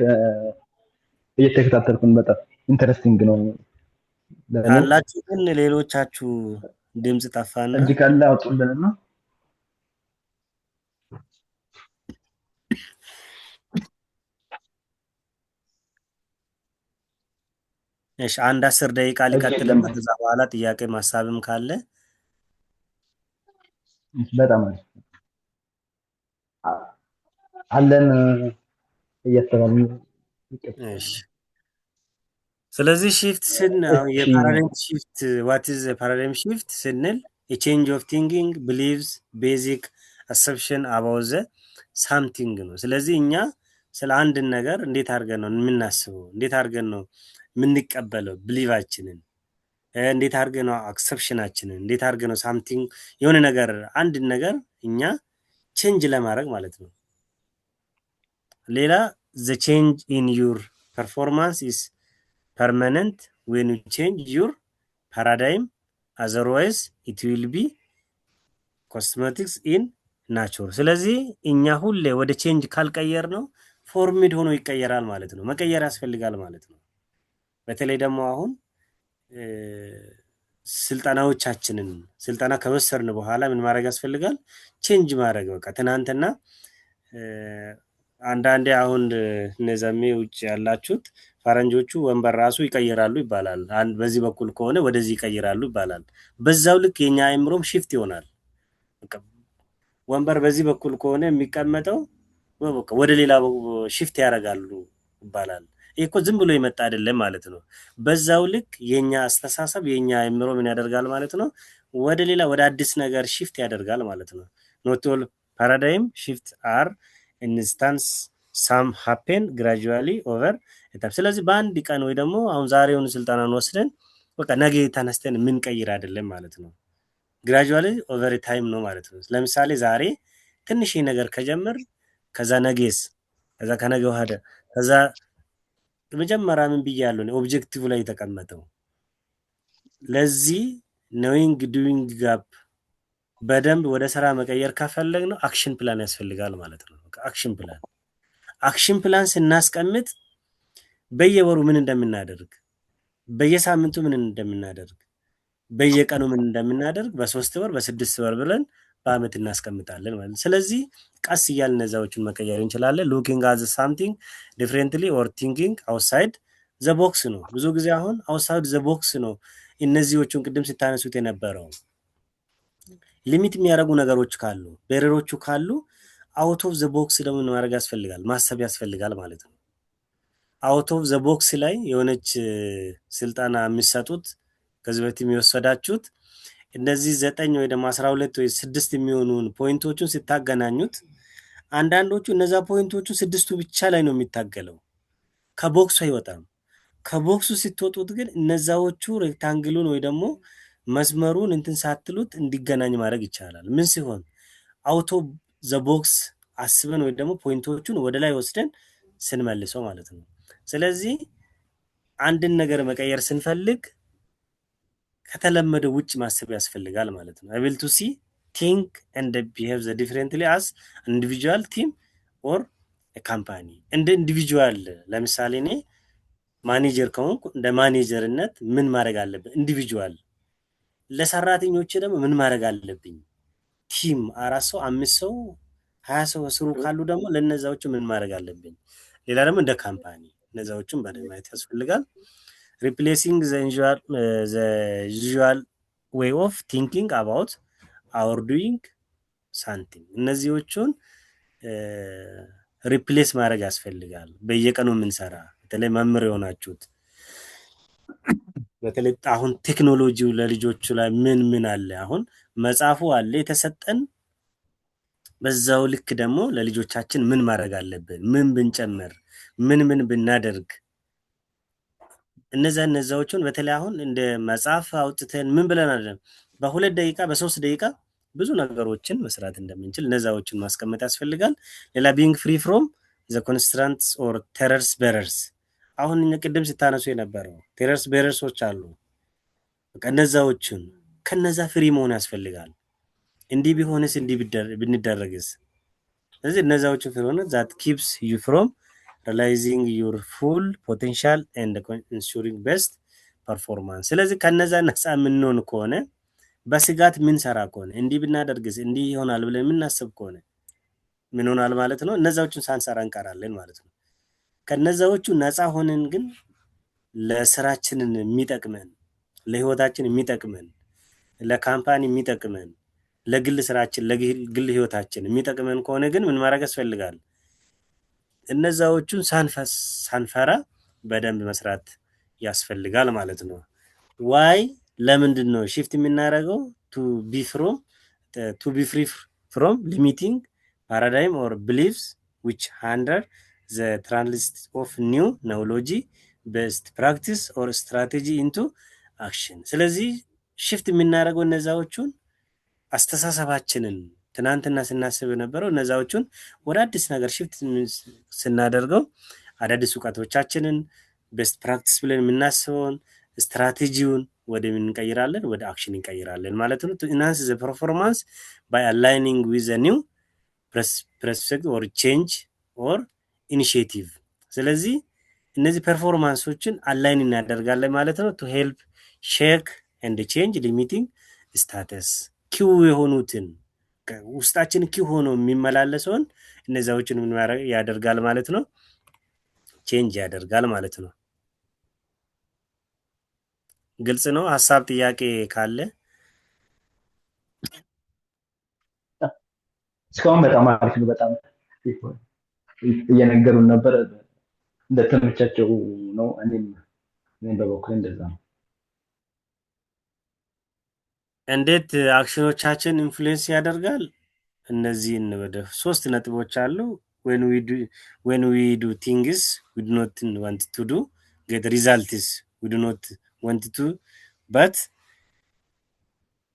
እየተከታተልኩን በጣም ኢንተረስቲንግ ነው። አላችሁ ግን ሌሎቻችሁ ድምጽ ጠፋና እጅ ካለ አውጡልንና እሺ፣ አንድ 10 ደቂቃ ሊቀጥልም ከዛ በኋላ ጥያቄ ማሳብም ካለ በጣም አለን እያስተባበርን። እሺ፣ ስለዚህ ሺፍት የፓራዳይም ሺፍት ዋት ኢዝ ፓራዳይም ሺፍት ስንል የቼንጅ ኦፍ ቲንኪንግ ቢሊቭስ ቤዚክ አሰፕሽን አባውት ዘ ሳምቲንግ ነው። ስለዚህ እኛ ስለ አንድ ነገር እንዴት አድርገን ነው የምናስበው፣ እንዴት አድርገን ነው የምንቀበለው፣ ብሊቫችንን እንዴት አድርገን ነው አክሰፕሽናችንን እንዴት አድርገን ነው ሳምቲንግ የሆነ ነገር አንድ ነገር እኛ ቼንጅ ለማድረግ ማለት ነው። ሌላ the change in your performance is permanent when you change your paradigm, otherwise it will be cosmetics in nature። ስለዚህ እኛ ሁሌ ወደ ቼንጅ ካልቀየር ነው ፎርሚድ ሆኖ ይቀየራል ማለት ነው። መቀየር ያስፈልጋል ማለት ነው። በተለይ ደግሞ አሁን ስልጠናዎቻችንን ስልጠና ከወሰድን በኋላ ምን ማድረግ ያስፈልጋል? ቼንጅ ማድረግ በቃ ትናንትና አንዳንዴ አሁን እነዛሜ ውጭ ያላችሁት ፈረንጆቹ ወንበር ራሱ ይቀይራሉ ይባላል። በዚህ በኩል ከሆነ ወደዚህ ይቀይራሉ ይባላል። በዛው ልክ የኛ አእምሮም ሽፍት ይሆናል። ወንበር በዚህ በኩል ከሆነ የሚቀመጠው ወደ ሌላ ሽፍት ያደርጋሉ ይባላል። ይሄ እኮ ዝም ብሎ የመጣ አይደለም ማለት ነው። በዛው ልክ የኛ አስተሳሰብ የኛ አእምሮ ምን ያደርጋል ማለት ነው? ወደ ሌላ ወደ አዲስ ነገር ሽፍት ያደርጋል ማለት ነው። not all paradigm shifts are ኢንስታንስ ሳም ሃፔን ግራጁዋሊ ኦቨር እታብ። ስለዚህ በአንድ ቀን ወይ ደግሞ አሁን ዛሬውን ስልጠናን ወስደን በቃ ነገ ተነስተን ምን ቀይር አይደለም ማለት ነው። ግራጁዋሊ ኦቨር ታይም ነው ማለት ነው። ለምሳሌ ዛሬ ትንሽ ነገር ከጀመር ከዛ ነገስ ከዛ ከነገ ወደ ከዛ መጀመሪያ ምን ብያለሁ ነው ኦብጀክቲቭ ላይ ተቀመጠው። ለዚህ ኖዊንግ ዱዊንግ ጋፕ በደንብ ወደ ስራ መቀየር ከፈለግ ነው አክሽን ፕላን ያስፈልጋል ማለት ነው። አክሽን ፕላን ስናስቀምጥ በየወሩ ምን እንደምናደርግ፣ በየሳምንቱ ምን እንደምናደርግ፣ በየቀኑ ምን እንደምናደርግ በ3 ወር በ6 ወር ብለን በአመት እናስቀምጣለን ማለት ነው። ስለዚህ ቀስ እያልን እነዛዎችን መቀየር እንችላለን። ሉኪንግ አት ሳምቲንግ ዲፈረንትሊ ኦር ቲንኪንግ አውትሳይድ ዘ ቦክስ ነው። ብዙ ጊዜ አሁን አውትሳይድ ዘ ቦክስ ነው እነዚህዎቹን ቅድም ስታነሱት የነበረው ሊሚት የሚያደርጉ ነገሮች ካሉ ቤረሮቹ ካሉ አውት ኦፍ ዘ ቦክስ ደግሞ ማድረግ ያስፈልጋል፣ ማሰብ ያስፈልጋል ማለት ነው። አውት ኦፍ ዘ ቦክስ ላይ የሆነች ስልጣና የሚሰጡት ከዚህ በፊት የሚወሰዳችሁት እነዚህ 9 ወይ ደግሞ 12 ወይ 6 የሚሆኑን ፖይንቶቹን ሲታገናኙት አንዳንዶቹ እነዛ ፖይንቶቹ 6ቱ ብቻ ላይ ነው የሚታገለው፣ ከቦክሱ አይወጣም። ከቦክሱ ስትወጡት ግን እነዛዎቹ ሬክታንግሉን ወይ ደግሞ መስመሩን እንትን ሳትሉት እንዲገናኝ ማድረግ ይቻላል። ምን ሲሆን አውቶ ዘ ቦክስ አስበን ወይ ደግሞ ፖይንቶቹን ወደ ላይ ወስደን ስንመልሰው ማለት ነው። ስለዚህ አንድን ነገር መቀየር ስንፈልግ ከተለመደው ውጭ ማሰብ ያስፈልጋል ማለት ነው። able to see think and behave the differently as an individual team or a company። እንደ ኢንዲቪጁዋል ለምሳሌ እኔ ማኔጀር ከሆንኩ እንደ ማኔጀርነት ምን ማድረግ አለብኝ? ኢንዲቪጁዋል ለሰራተኞች ደግሞ ምን ማድረግ አለብኝ? ቲም 4 ሰው 5 ሰው 20 ሰው ስሩ ካሉ ደግሞ ለነዛዎቹ ምን ማድረግ አለብኝ? ሌላ ደግሞ እንደ ካምፓኒ እነዛዎቹን በደንብ ማየት ያስፈልጋል። replacing the usual way of thinking about our doing something እነዚህዎቹን ሪፕሌስ ማድረግ ያስፈልጋል። በየቀኑ የምንሰራ በተለይ መምህር የሆናችሁት በተለይ አሁን ቴክኖሎጂው ለልጆቹ ላይ ምን አለ? አሁን መጽሐፉ አለ የተሰጠን፣ በዛው ልክ ደግሞ ለልጆቻችን ምን ማድረግ አለብን? ምን ብንጨምር፣ ምን ብናደርግ እነዛዎቹን በተለይ አሁን እንደ መጽሐፍ አውጥተን ምን ብለን አይደለም በ2 ደቂቃ በ3 ደቂቃ ብዙ ነገሮችን መስራት እንደምንችል እነዛዎችን ማስቀመጥ ያስፈልጋል። ሌላ being free from the constraints or terrors barriers አሁን ቅድም ስታነሱ የነበረው terrors barriersዎች አሉ። በቃ እነዛዎችን ከነዛ ፍሪ መሆን ያስፈልጋል። እንዲህ ቢሆንስ እንዲህ ብንደረግስ? ስለዚህ እነዛዎችን ፍሪ ሆነ that keeps you from realizing your full potential and ensuring best performance። ስለዚህ ከነዛ ነፃ ምንሆን ከሆነ በስጋት ምን ሰራ ከሆነ እንዲህ ብናደርግስ እንዲህ ይሆናል ብለን የምናስብ ከሆነ ምን ሆናል ማለት ነው? እነዛዎቹን ሳንሰራ እንቀራለን ማለት ነው። ከነዛዎቹ ነፃ ሆነን ግን ለስራችንን የሚጠቅመን፣ ለህይወታችን የሚጠቅመን፣ ለካምፓኒ የሚጠቅመን፣ ለግል ስራችን ለግል ህይወታችን የሚጠቅመን ከሆነ ግን ምን ማድረግ ያስፈልጋል? እነዛዎቹን ሳንፈራ በደንብ መስራት ያስፈልጋል ማለት ነው። ዋይ ለምንድን ነው shift የምናደርገው? to be free from limiting paradigm or beliefs which hinder the transit of new knowledge based practice or strategy into action። ስለዚህ shift የምናደርገው እነዛዎቹን አስተሳሰባችንን ትናንትና ስናስብ የነበረው እነዛዎቹን ወደ አዲስ ነገር shift ስናደርገው አዳዲስ ዕውቀቶቻችንን ቤስት ፕራክቲስ ብለን የምናስበውን ስትራቴጂውን ወደ ምን እንቀይራለን? ወደ አክሽን እንቀይራለን ማለት ነው። to enhance the performance by aligning with the new perspective or change or initiative። ስለዚህ እነዚህ ፐርፎርማንሶችን አላይን እናደርጋለን ማለት ነው። to help shake and change limiting status ኪው የሆኑትን ውስጣችን ኪው ሆኖ የሚመላለሰውን እነዛዎችን ምን ያደርጋል ማለት ነው? ቼንጅ ያደርጋል ማለት ነው። ግልጽ ነው። ሀሳብ ጥያቄ ካለ እስካሁን በጣም አሪፍ ነው። በጣም እየነገሩን ነበር እንደተመቻቸው ነው። እኔም በበኩሌ እንደዛ ነው። እንዴት አክሽኖቻችን ኢንፍሉዌንስ ያደርጋል? እነዚህን ወደ 3 ነጥቦች አሉ። when we do things we do not want to do, get results we do not want to, but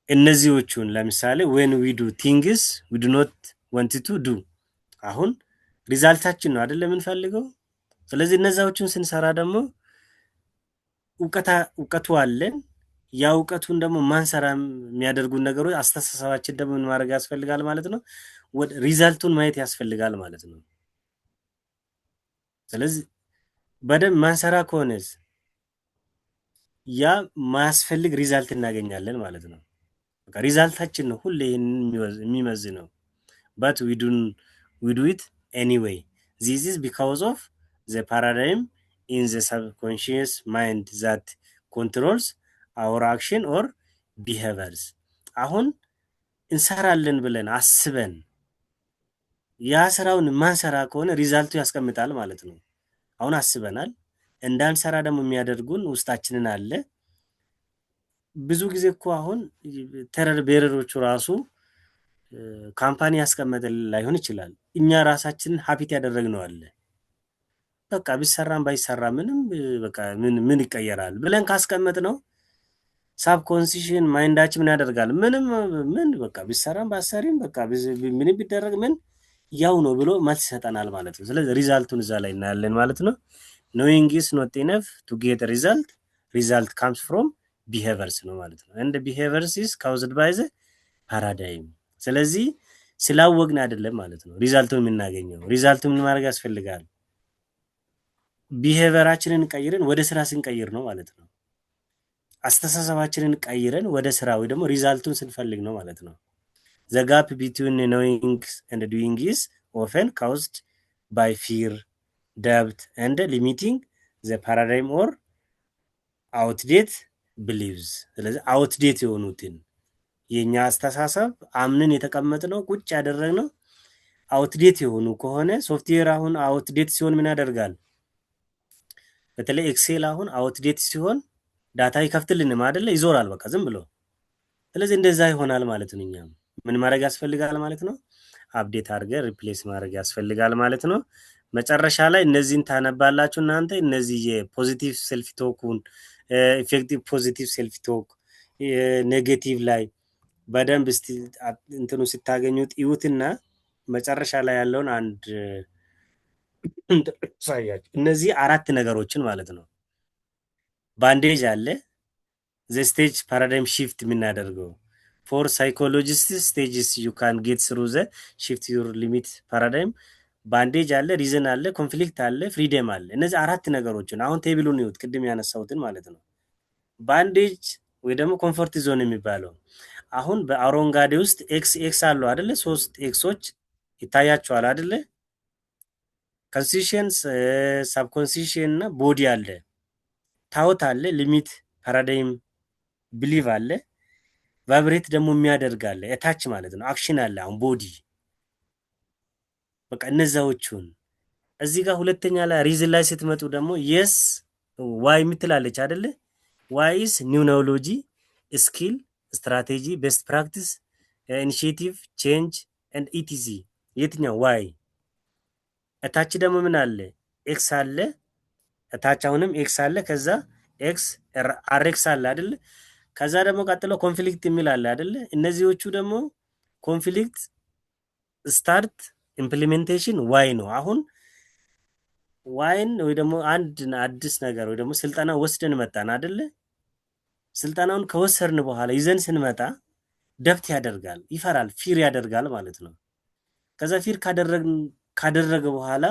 እነዚህዎቹን ለምሳሌ when we do things we do not want to do አሁን ሪዛልታችን ነው አይደል የምንፈልገው። ስለዚህ እነዛዎቹን ስንሰራ ደግሞ እውቀቱ አለን። ያ እውቀቱን ደግሞ ማንሰራ የሚያደርጉን ነገሮች አስተሳሰባችን ደግሞ ምን ማድረግ ያስፈልጋል ማለት ነው? ወደ ሪዛልቱን ማየት ያስፈልጋል ማለት ነው። ስለዚህ በደንብ ማንሰራ ከሆነስ ያ ማያስፈልግ ሪዛልት እናገኛለን ማለት ነው። በቃ ሪዛልታችን ነው ሁሌ የሚመዝነው። but we do it anyway. This is because of the paradigm in the subconscious mind that controls our action or behaviors. አሁን እንሰራለን ብለን አስበን ያ ስራውን ማንሰራ ከሆነ ሪዛልቱ ያስቀምጣል ማለት ነው። አሁን አስበናል እንዳንሰራ ደግሞ የሚያደርጉን ውስጣችንን አለ። ብዙ ጊዜ እኮ አሁን ተረር ቤረሮቹ ራሱ ካምፓኒ ያስቀመጠልን ላይሆን ይችላል። እኛ ራሳችንን ሀቢት ያደረግነው አለ። በቃ ቢሰራም ባይሰራ ምንም በቃ ምን ይቀየራል ብለን ካስቀመጥነው ሳብኮንሲሽን ማይንዳችን ምን ያደርጋል? ምን በቃ ቢሰራም ባሰሪም በቃ ምን ቢደረግ ምን ያው ነው ብሎ መልስ ይሰጠናል ማለት ነው። ስለዚህ ሪዛልቱን እዛ ላይ እናያለን ማለት ነው። knowing is not enough to get a result comes from behaviors ነው ማለት ነው። and behaviors is caused by the paradigm። ስለዚህ ስላወቅን አይደለም ማለት ነው ሪዛልቱን የምናገኘው። ሪዛልቱን ምን ማድረግ ያስፈልጋል? ቢሄቪየራችንን ቀይረን ወደ ስራ ስንቀይር ነው ማለት ነው። አስተሳሰባችንን ቀይረን ወደ ስራ ወይ ደግሞ ሪዛልቱን ስንፈልግ ነው ማለት ነው። the gap between knowing and doing is often caused by fear, doubt and limiting the paradigm or outdated beliefs። ስለዚህ outdated የሆኑትን የኛ አስተሳሰብ አምነን የተቀመጥነው ቁጭ ያደረግነው outdated የሆኑ ከሆነ ሶፍትዌር አሁን outdated ሲሆን ምን ያደርጋል? በተለይ ኤክሴል አሁን outdated ሲሆን ዳታ ይከፍትልንም አይደለ? ይዞራል በቃ ዝም ብሎ። ስለዚህ እንደዛ ይሆናል ማለት ነው። እኛም ምን ማድረግ ያስፈልጋል ማለት ነው? አፕዴት አድርገን ሪፕሌስ ማድረግ ያስፈልጋል ማለት ነው። መጨረሻ ላይ እነዚህን ታነባላችሁ እናንተ። እነዚህ የፖዚቲቭ ሴልፍ ቶኩን ኢፌክቲቭ ፖዚቲቭ ሴልፍ ቶክ ኔጌቲቭ ላይ በደንብ እንትኑ ስታገኙት ይዩትና መጨረሻ ላይ ያለውን አንድ ሳያችሁ እነዚህ 4 ነገሮችን ማለት ነው። ባንዴጅ አለ the stage paradigm shift የምናደርገው for psychologists stages you can get through the shift your limit paradigm። ባንዴጅ አለ፣ ሪዝን አለ፣ ኮንፍሊክት አለ፣ ፍሪደም አለ። እነዚህ 4 ነገሮችን አሁን ቴብሉን ይዩት፣ ቅድም ያነሳሁትን ማለት ነው። ባንዴጅ ወይ ደግሞ ኮምፎርት ዞን የሚባለው አሁን በአሮንጋዴ ውስጥ ኤክስ አለው አይደለ? 3 ኤክሶች ይታያቸዋል አይደለ? ኮንሲሽንስ፣ ሳብኮንሲሽን እና ቦዲ አለ። ታውት አለ፣ ሊሚት ፓራዳይም ቢሊቭ አለ፣ ቫይብሬት ደግሞ የሚያደርግ አለ፣ እታች ማለት ነው። አክሽን አለ። አሁን ቦዲ በቃ እነዛዎቹን እዚህ ጋር ሁለተኛ ላይ ሪዝን ላይ ስትመጡ ደግሞ የስ ዋይ የምትላለች አይደለ? ዋይ ኢዝ ኒው ኖውሎጂ ስኪል ስትራቴጂ ቤስት ፕራክቲስ ኢኒሺዬቲቭ ቼንጅ ኤንድ ኢቲሲ። የትኛው ዋይ? እታች ደግሞ ምን አለ? ኤክስ አለ። እታች አሁንም ኤክስ አለ። ከዛ ኤክስ አርኤክስ አለ አይደለ? ከዛ ደግሞ ቀጥሎ ኮንፍሊክት የሚል አለ አይደለ? እነዚህዎቹ ደግሞ ኮንፍሊክት ስታርት ኢምፕሊሜንቴሽን ዋይ ነው። አሁን ዋይን ወይ ደግሞ አንድ አዲስ ነገር ወይ ደግሞ ስልጠና ወስደን መጣን አይደለ? ስልጠናውን ከወሰድን በኋላ ይዘን ስንመጣ ደፍት ያደርጋል፣ ይፈራል፣ ፊር ያደርጋል ማለት ነው። ከዛ ፊር ካደረገ በኋላ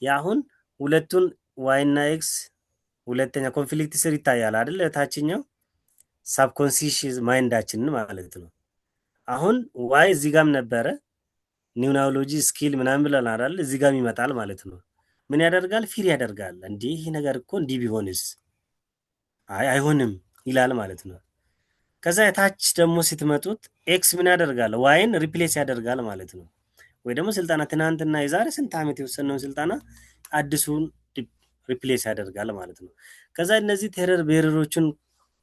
ያሁን ሁለቱን ዋይ እና ኤክስ ሁለተኛ ኮንፍሊክት ስር ይታያል አይደል? ታችኛው ሳብኮንሲሽስ ማይንዳችን ማለት ነው። አሁን ዋይ እዚህ ጋም ነበረ ኒውሮሎጂ ስኪል ምናምን ብለን አይደል? እዚህ ጋም ይመጣል ማለት ነው። ምን ያደርጋል? ፊር ያደርጋል። እንዴ ይሄ ነገር እኮ እንዲህ ቢሆንስ? አይ አይሆንም ይላል ማለት ነው። ከዛ የታች ደግሞ ስትመጡት ኤክስ ምን ያደርጋል? ዋይን ሪፕሌስ ያደርጋል ማለት ነው። ወይ ደግሞ ስልጠና ትናንትና የዛሬ ስንት ዓመት የወሰነውን ስልጠና አዲሱን ሪፕሌስ ያደርጋል ማለት ነው። ከዛ እነዚህ ቴረር ቤረሮችን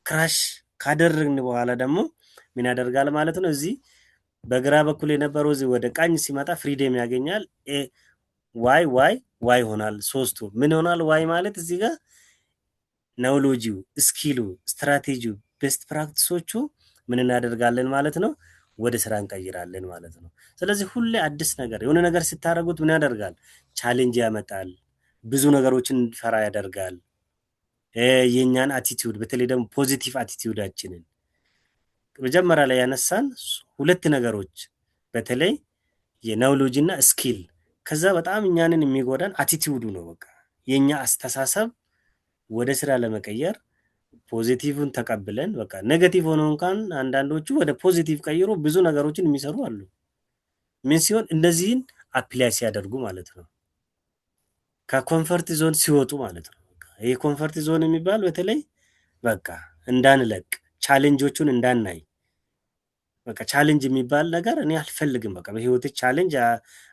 ክራሽ ካደረግን በኋላ ደግሞ ምን ያደርጋል ማለት ነው። እዚህ በግራ በኩል የነበረው እዚህ ወደ ቀኝ ሲመጣ ፍሪደም ያገኛል። ዋይ ዋይ ዋይ ይሆናል። ሶስቱ ምን ይሆናል? ዋይ ማለት እዚህ ጋር ናውሎጂው፣ ስኪሉ፣ ስትራቴጂው፣ ቤስት ፕራክቲሶቹ ምን እናደርጋለን ማለት ነው፣ ወደ ስራ እንቀይራለን ማለት ነው። ስለዚህ ሁሌ አዲስ ነገር የሆነ ነገር ስታደርጉት ምን ያደርጋል? ቻሌንጅ ያመጣል። ብዙ ነገሮችን እንድፈራ ያደርጋል። የኛን አቲቲዩድ በተለይ ደግሞ ፖዚቲቭ አቲቲዩዳችንን መጀመሪያ ላይ ያነሳን ሁለት ነገሮች በተለይ የናውሎጂ እና ስኪል። ከዛ በጣም እኛንን የሚጎዳን አቲቲዩዱ ነው። በቃ የኛ አስተሳሰብ ወደ ስራ ለመቀየር ፖዚቲቭን ተቀብለን በቃ ኔጌቲቭ ሆኖ እንኳን አንዳንዶቹ ወደ ፖዚቲቭ ቀይሮ ብዙ ነገሮችን የሚሰሩ አሉ። ምን ሲሆን እነዚህን አፕላይ ሲያደርጉ ማለት ነው። ከኮንፈርት ዞን ሲወጡ ማለት ነው። ይሄ ኮንፈርት ዞን የሚባል በተለይ በቃ እንዳንለቅ ቻሌንጆቹን እንዳናይ በቃ ቻሌንጅ የሚባል ነገር እኔ አልፈልግም፣ በቃ በህይወት ቻሌንጅ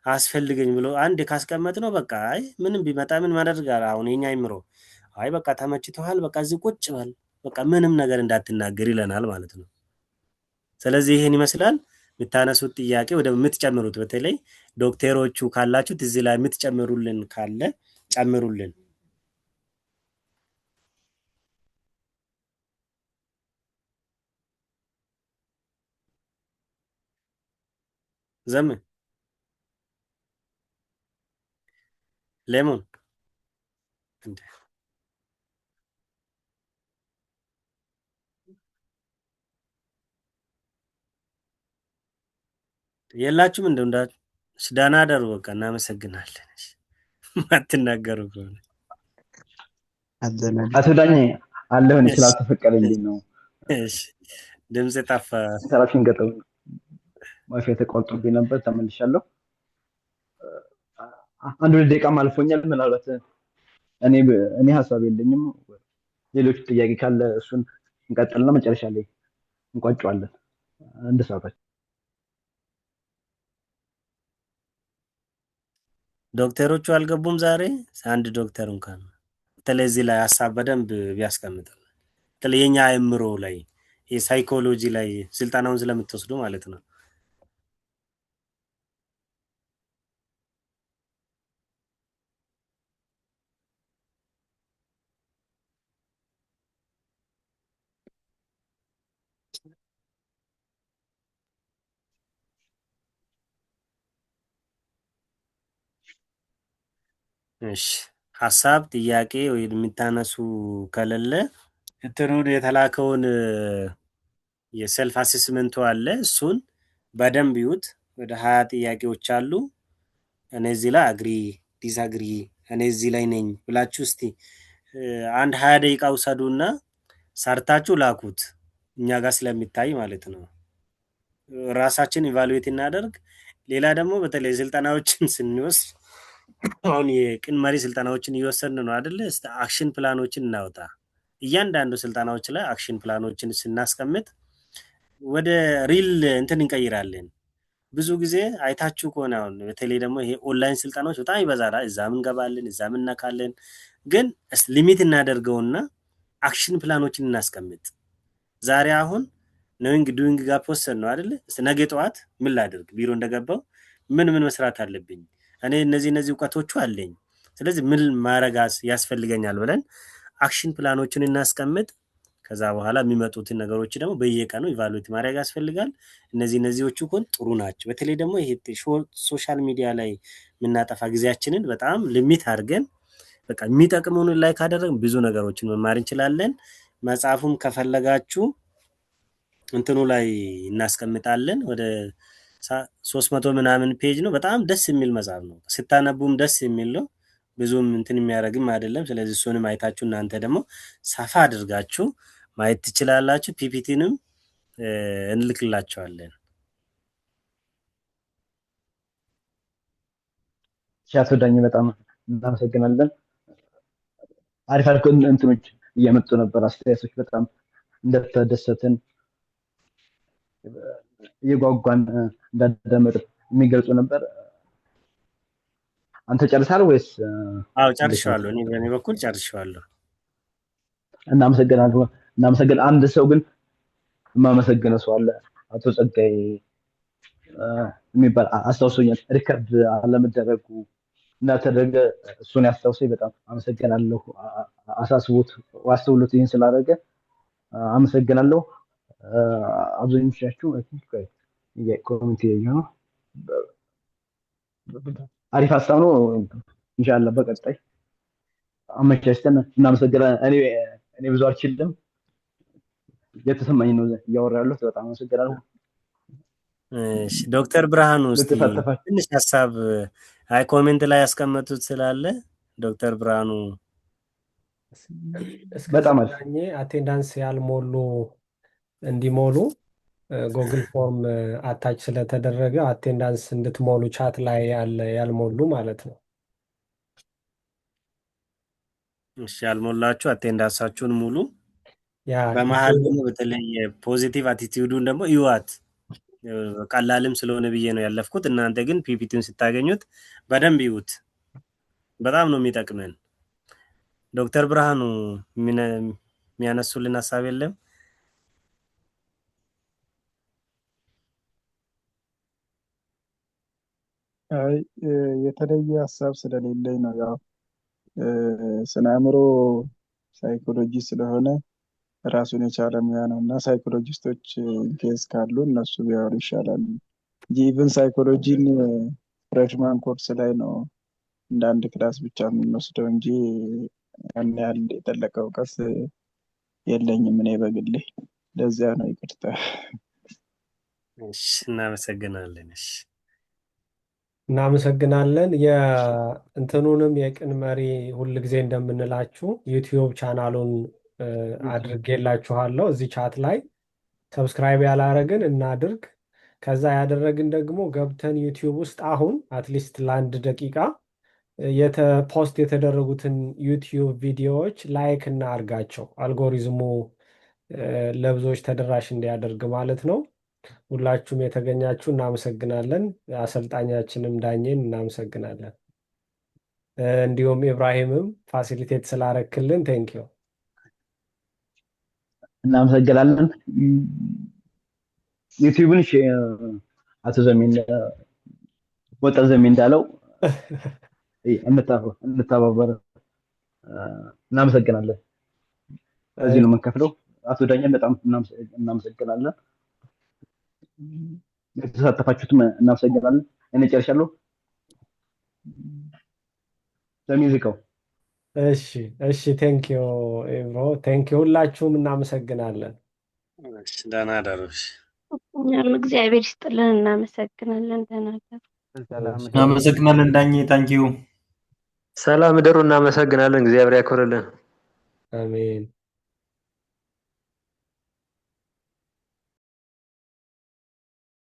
አስፈልገኝ ብሎ አንድ ካስቀመጥ ነው በቃ አይ ምንም ቢመጣ ምን ማድረግ አሁን የኛ አይምሮ አይ በቃ ተመችቶሃል፣ በቃ እዚህ ቁጭ በል፣ በቃ ምንም ነገር እንዳትናገር ይለናል ማለት ነው። ስለዚህ ይሄን ይመስላል። የምታነሱት ጥያቄ ወደ የምትጨምሩት በተለይ ዶክተሮቹ ካላችሁት እዚህ ላይ የምትጨምሩልን ካለ ጨምሩልን። ዘመን ሌሞን እንደ የላችሁም እንደው ደህና አደሩ። በቃ እናመሰግናለን። ማትናገሩ ከሆነ አቶ ዳኜ አለሁኝ ስላልተፈቀደልኝ ነው። እሺ ድምፅ ጠፋ። ሰራፊን ገጠው ዋይፋይ ተቋርጦብኝ ነበር፣ ተመልሻለሁ። አንድ ሁለት ደቂቃም አልፎኛል። ምናልባት እኔ ሀሳብ የለኝም። ሌሎች ጥያቄ ካለ እሱን እንቀጥልና መጨረሻ ላይ እንቋጨዋለን። አንድ ሰዓታችን ዶክተሮቹ አልገቡም ዛሬ። አንድ ዶክተር እንኳን በተለይ እዚህ ላይ ሀሳብ በደንብ ቢያስቀምጠው በተለይ የኛ አእምሮ ላይ የሳይኮሎጂ ላይ ስልጠናውን ስለምትወስዱ ማለት ነው። እሺ ሀሳብ ጥያቄ ወይ የምታነሱ ከሌለ እንትኑን የተላከውን የሰልፍ አሴስመንቱ አለ። እሱን በደንብ ይዩት። ወደ 20 ጥያቄዎች አሉ። እኔ እዚህ ላይ አግሪ ዲስአግሪ እኔ እዚህ ላይ ነኝ ብላችሁ እስቲ አንድ 20 ደቂቃ ውሰዱና ሰርታችሁ ላኩት፣ እኛ ጋር ስለሚታይ ማለት ነው። ራሳችን ኢቫሉዌት እናደርግ። ሌላ ደግሞ በተለይ ስልጠናዎችን ስንወስድ አሁን የቅን መሪ ስልጠናዎችን እየወሰድን ነው አይደለ? አክሽን ፕላኖችን እናውጣ። እያንዳንዱ ስልጠናዎች ላይ አክሽን ፕላኖችን ስናስቀምጥ ወደ ሪል እንትን እንቀይራለን። ብዙ ጊዜ አይታችሁ ከሆነ አሁን በተለይ ደግሞ ይሄ ኦንላይን ስልጠናዎች በጣም ይበዛል። እዛም እንገባለን፣ እዛም እናካለን። ግን ሊሚት እናደርገውና አክሽን ፕላኖችን እናስቀምጥ። ዛሬ አሁን ኖዊንግ ዱዊንግ ጋር ወሰን ነው አይደለ? ነገ ጠዋት ምን ላድርግ፣ ቢሮ እንደገባው ምን መስራት አለብኝ፣ እኔ እነዚህ እውቀቶቹ አለኝ፣ ስለዚህ ምን ማረጋስ ያስፈልገኛል ብለን አክሽን ፕላኖችን እናስቀምጥ። ከዛ በኋላ የሚመጡትን ነገሮች ደግሞ በየቀኑ ኢቫሉዌት ማድረግ ያስፈልጋል። እነዚህዎቹ ኮን ጥሩ ናቸው። በተለይ ደግሞ ይሄ ሶሻል ሚዲያ ላይ የምናጠፋ ጊዜያችንን በጣም ሊሚት አድርገን በቃ የሚጠቅሙን ላይ ካደረግን ብዙ ነገሮችን መማር እንችላለን። መጽሐፉም ከፈለጋችሁ እንትኑ ላይ እናስቀምጣለን። ወደ 300 ምናምን ፔጅ ነው። በጣም ደስ የሚል መጽሐፍ ነው። ስታነቡም ደስ የሚል ነው። ብዙም እንትን የሚያደርግም አይደለም። ስለዚህ እሱንም አይታችሁ እናንተ ደግሞ ሰፋ አድርጋችሁ ማየት ትችላላችሁ። ፒፒቲንም እንልክላቸዋለን። አቶ ዳኝ በጣም እናመሰግናለን። አሪፍ አሪፍ እንትኖች እየመጡ ነበር፣ አስተያየቶች በጣም እንደተደሰትን እየጓጓን እንዳዳመጥ የሚገልጹ ነበር። አንተ ጨርሳል ወይስ? አዎ ጨርሻለሁ። እኔ በእኔ በኩል ጨርሻለሁ። እናመሰግናለን። አንድ ሰው ግን የማመሰግነው ሰው አለ። አቶ ጸጋይ የሚባል አስታውሶኛል። ሪከርድ አለመደረጉ እንዳልተደረገ እሱን ያስታውሰኝ። በጣም አመሰግናለሁ። አሳስቦት ዋስተውሎት ይህን ስላደረገ አመሰግናለሁ። አብዛኞቻችሁ ኮሚቴ ነው። አሪፍ ሀሳብ ነው። ኢንሻአላህ በቀጣይ አመቻችተን እናመሰግናለን። እኔ ብዙ አልችልም፣ የተሰማኝ ነው እያወራ ያለሁት። በጣም አመሰግናለሁ። እሺ ዶክተር ብርሃኑ እስቲ ትንሽ ሀሳብ ኮሜንት ላይ ያስቀመጡት ስላለ ዶክተር ብርሃኑ በጣም አቴንዳንስ ያልሞሉ እንዲሞሉ ጉግል ፎርም አታች ስለተደረገ አቴንዳንስ እንድትሞሉ ቻት ላይ ያልሞሉ ማለት ነው። እሺ ያልሞላችሁ አቴንዳንሳችሁን ሙሉ። በመሀል ደግሞ በተለይ ፖዚቲቭ አቲቲዩዱን ደግሞ ይዋት። ቀላልም ስለሆነ ብዬ ነው ያለፍኩት። እናንተ ግን ፒፒቲውን ስታገኙት በደንብ ይዩት። በጣም ነው የሚጠቅመን። ዶክተር ብርሃኑ የሚያነሱልን ሀሳብ የለም? አይ የተለየ ሀሳብ ስለሌለኝ ነው። ያው ስነ አእምሮ ሳይኮሎጂ ስለሆነ ራሱን የቻለ ሙያ ነው እና ሳይኮሎጂስቶች ኬዝ ካሉ እነሱ ቢያወሩ ይሻላል እንጂ ኢቭን ሳይኮሎጂን ፍሬሽማን ኮርስ ላይ ነው እንደ አንድ ክላስ ብቻ የምንወስደው እንጂ ያን ያህል የጠለቀ እውቀት የለኝም እኔ በግሌ። ለዚያ ነው ይቅርታ። እሺ እናመሰግናለን። እሺ እናመሰግናለን። የእንትኑንም የቅን መሪ ሁልጊዜ እንደምንላችሁ ዩቲዩብ ቻናሉን አድርጌላችኋለሁ። እዚህ ቻት ላይ ሰብስክራይብ ያላረግን እናድርግ። ከዛ ያደረግን ደግሞ ገብተን ዩቲዩብ ውስጥ አሁን አትሊስት ለአንድ ደቂቃ ፖስት የተደረጉትን ዩቲዩብ ቪዲዮዎች ላይክ እናርጋቸው፣ አልጎሪዝሙ ለብዙዎች ተደራሽ እንዲያደርግ ማለት ነው። ሁላችሁም የተገኛችሁ እናመሰግናለን። አሰልጣኛችንም ዳኘን እናመሰግናለን። እንዲሁም ኢብራሂምም ፋሲሊቴት ስላረክልን ቴንኪዩ እናመሰግናለን። ዩቲዩብን አቶ ዘሜን ወጣት ዘሜን እንዳለው እንተባበር። እናመሰግናለን። እዚህ ነው የምንከፍለው። አቶ ዳኘን በጣም እናመሰግናለን። የተሳተፋችሁትም እናመሰግናለን። እኔ ጨርሻለሁ። ለሚውዚካው እሺ ቴንኪዩ ኤብሮ፣ ቴንኪዩ ሁላችሁም እናመሰግናለን። እሺ ደህና ደሩሽ። እግዚአብሔር ይስጥልን። እናመሰግናለን። ደህና ደሩ። እናመሰግናለን ዳኜ። ታንኪዩ። ሰላም ደሩ። እናመሰግናለን። እግዚአብሔር ያክብርልን። አሜን።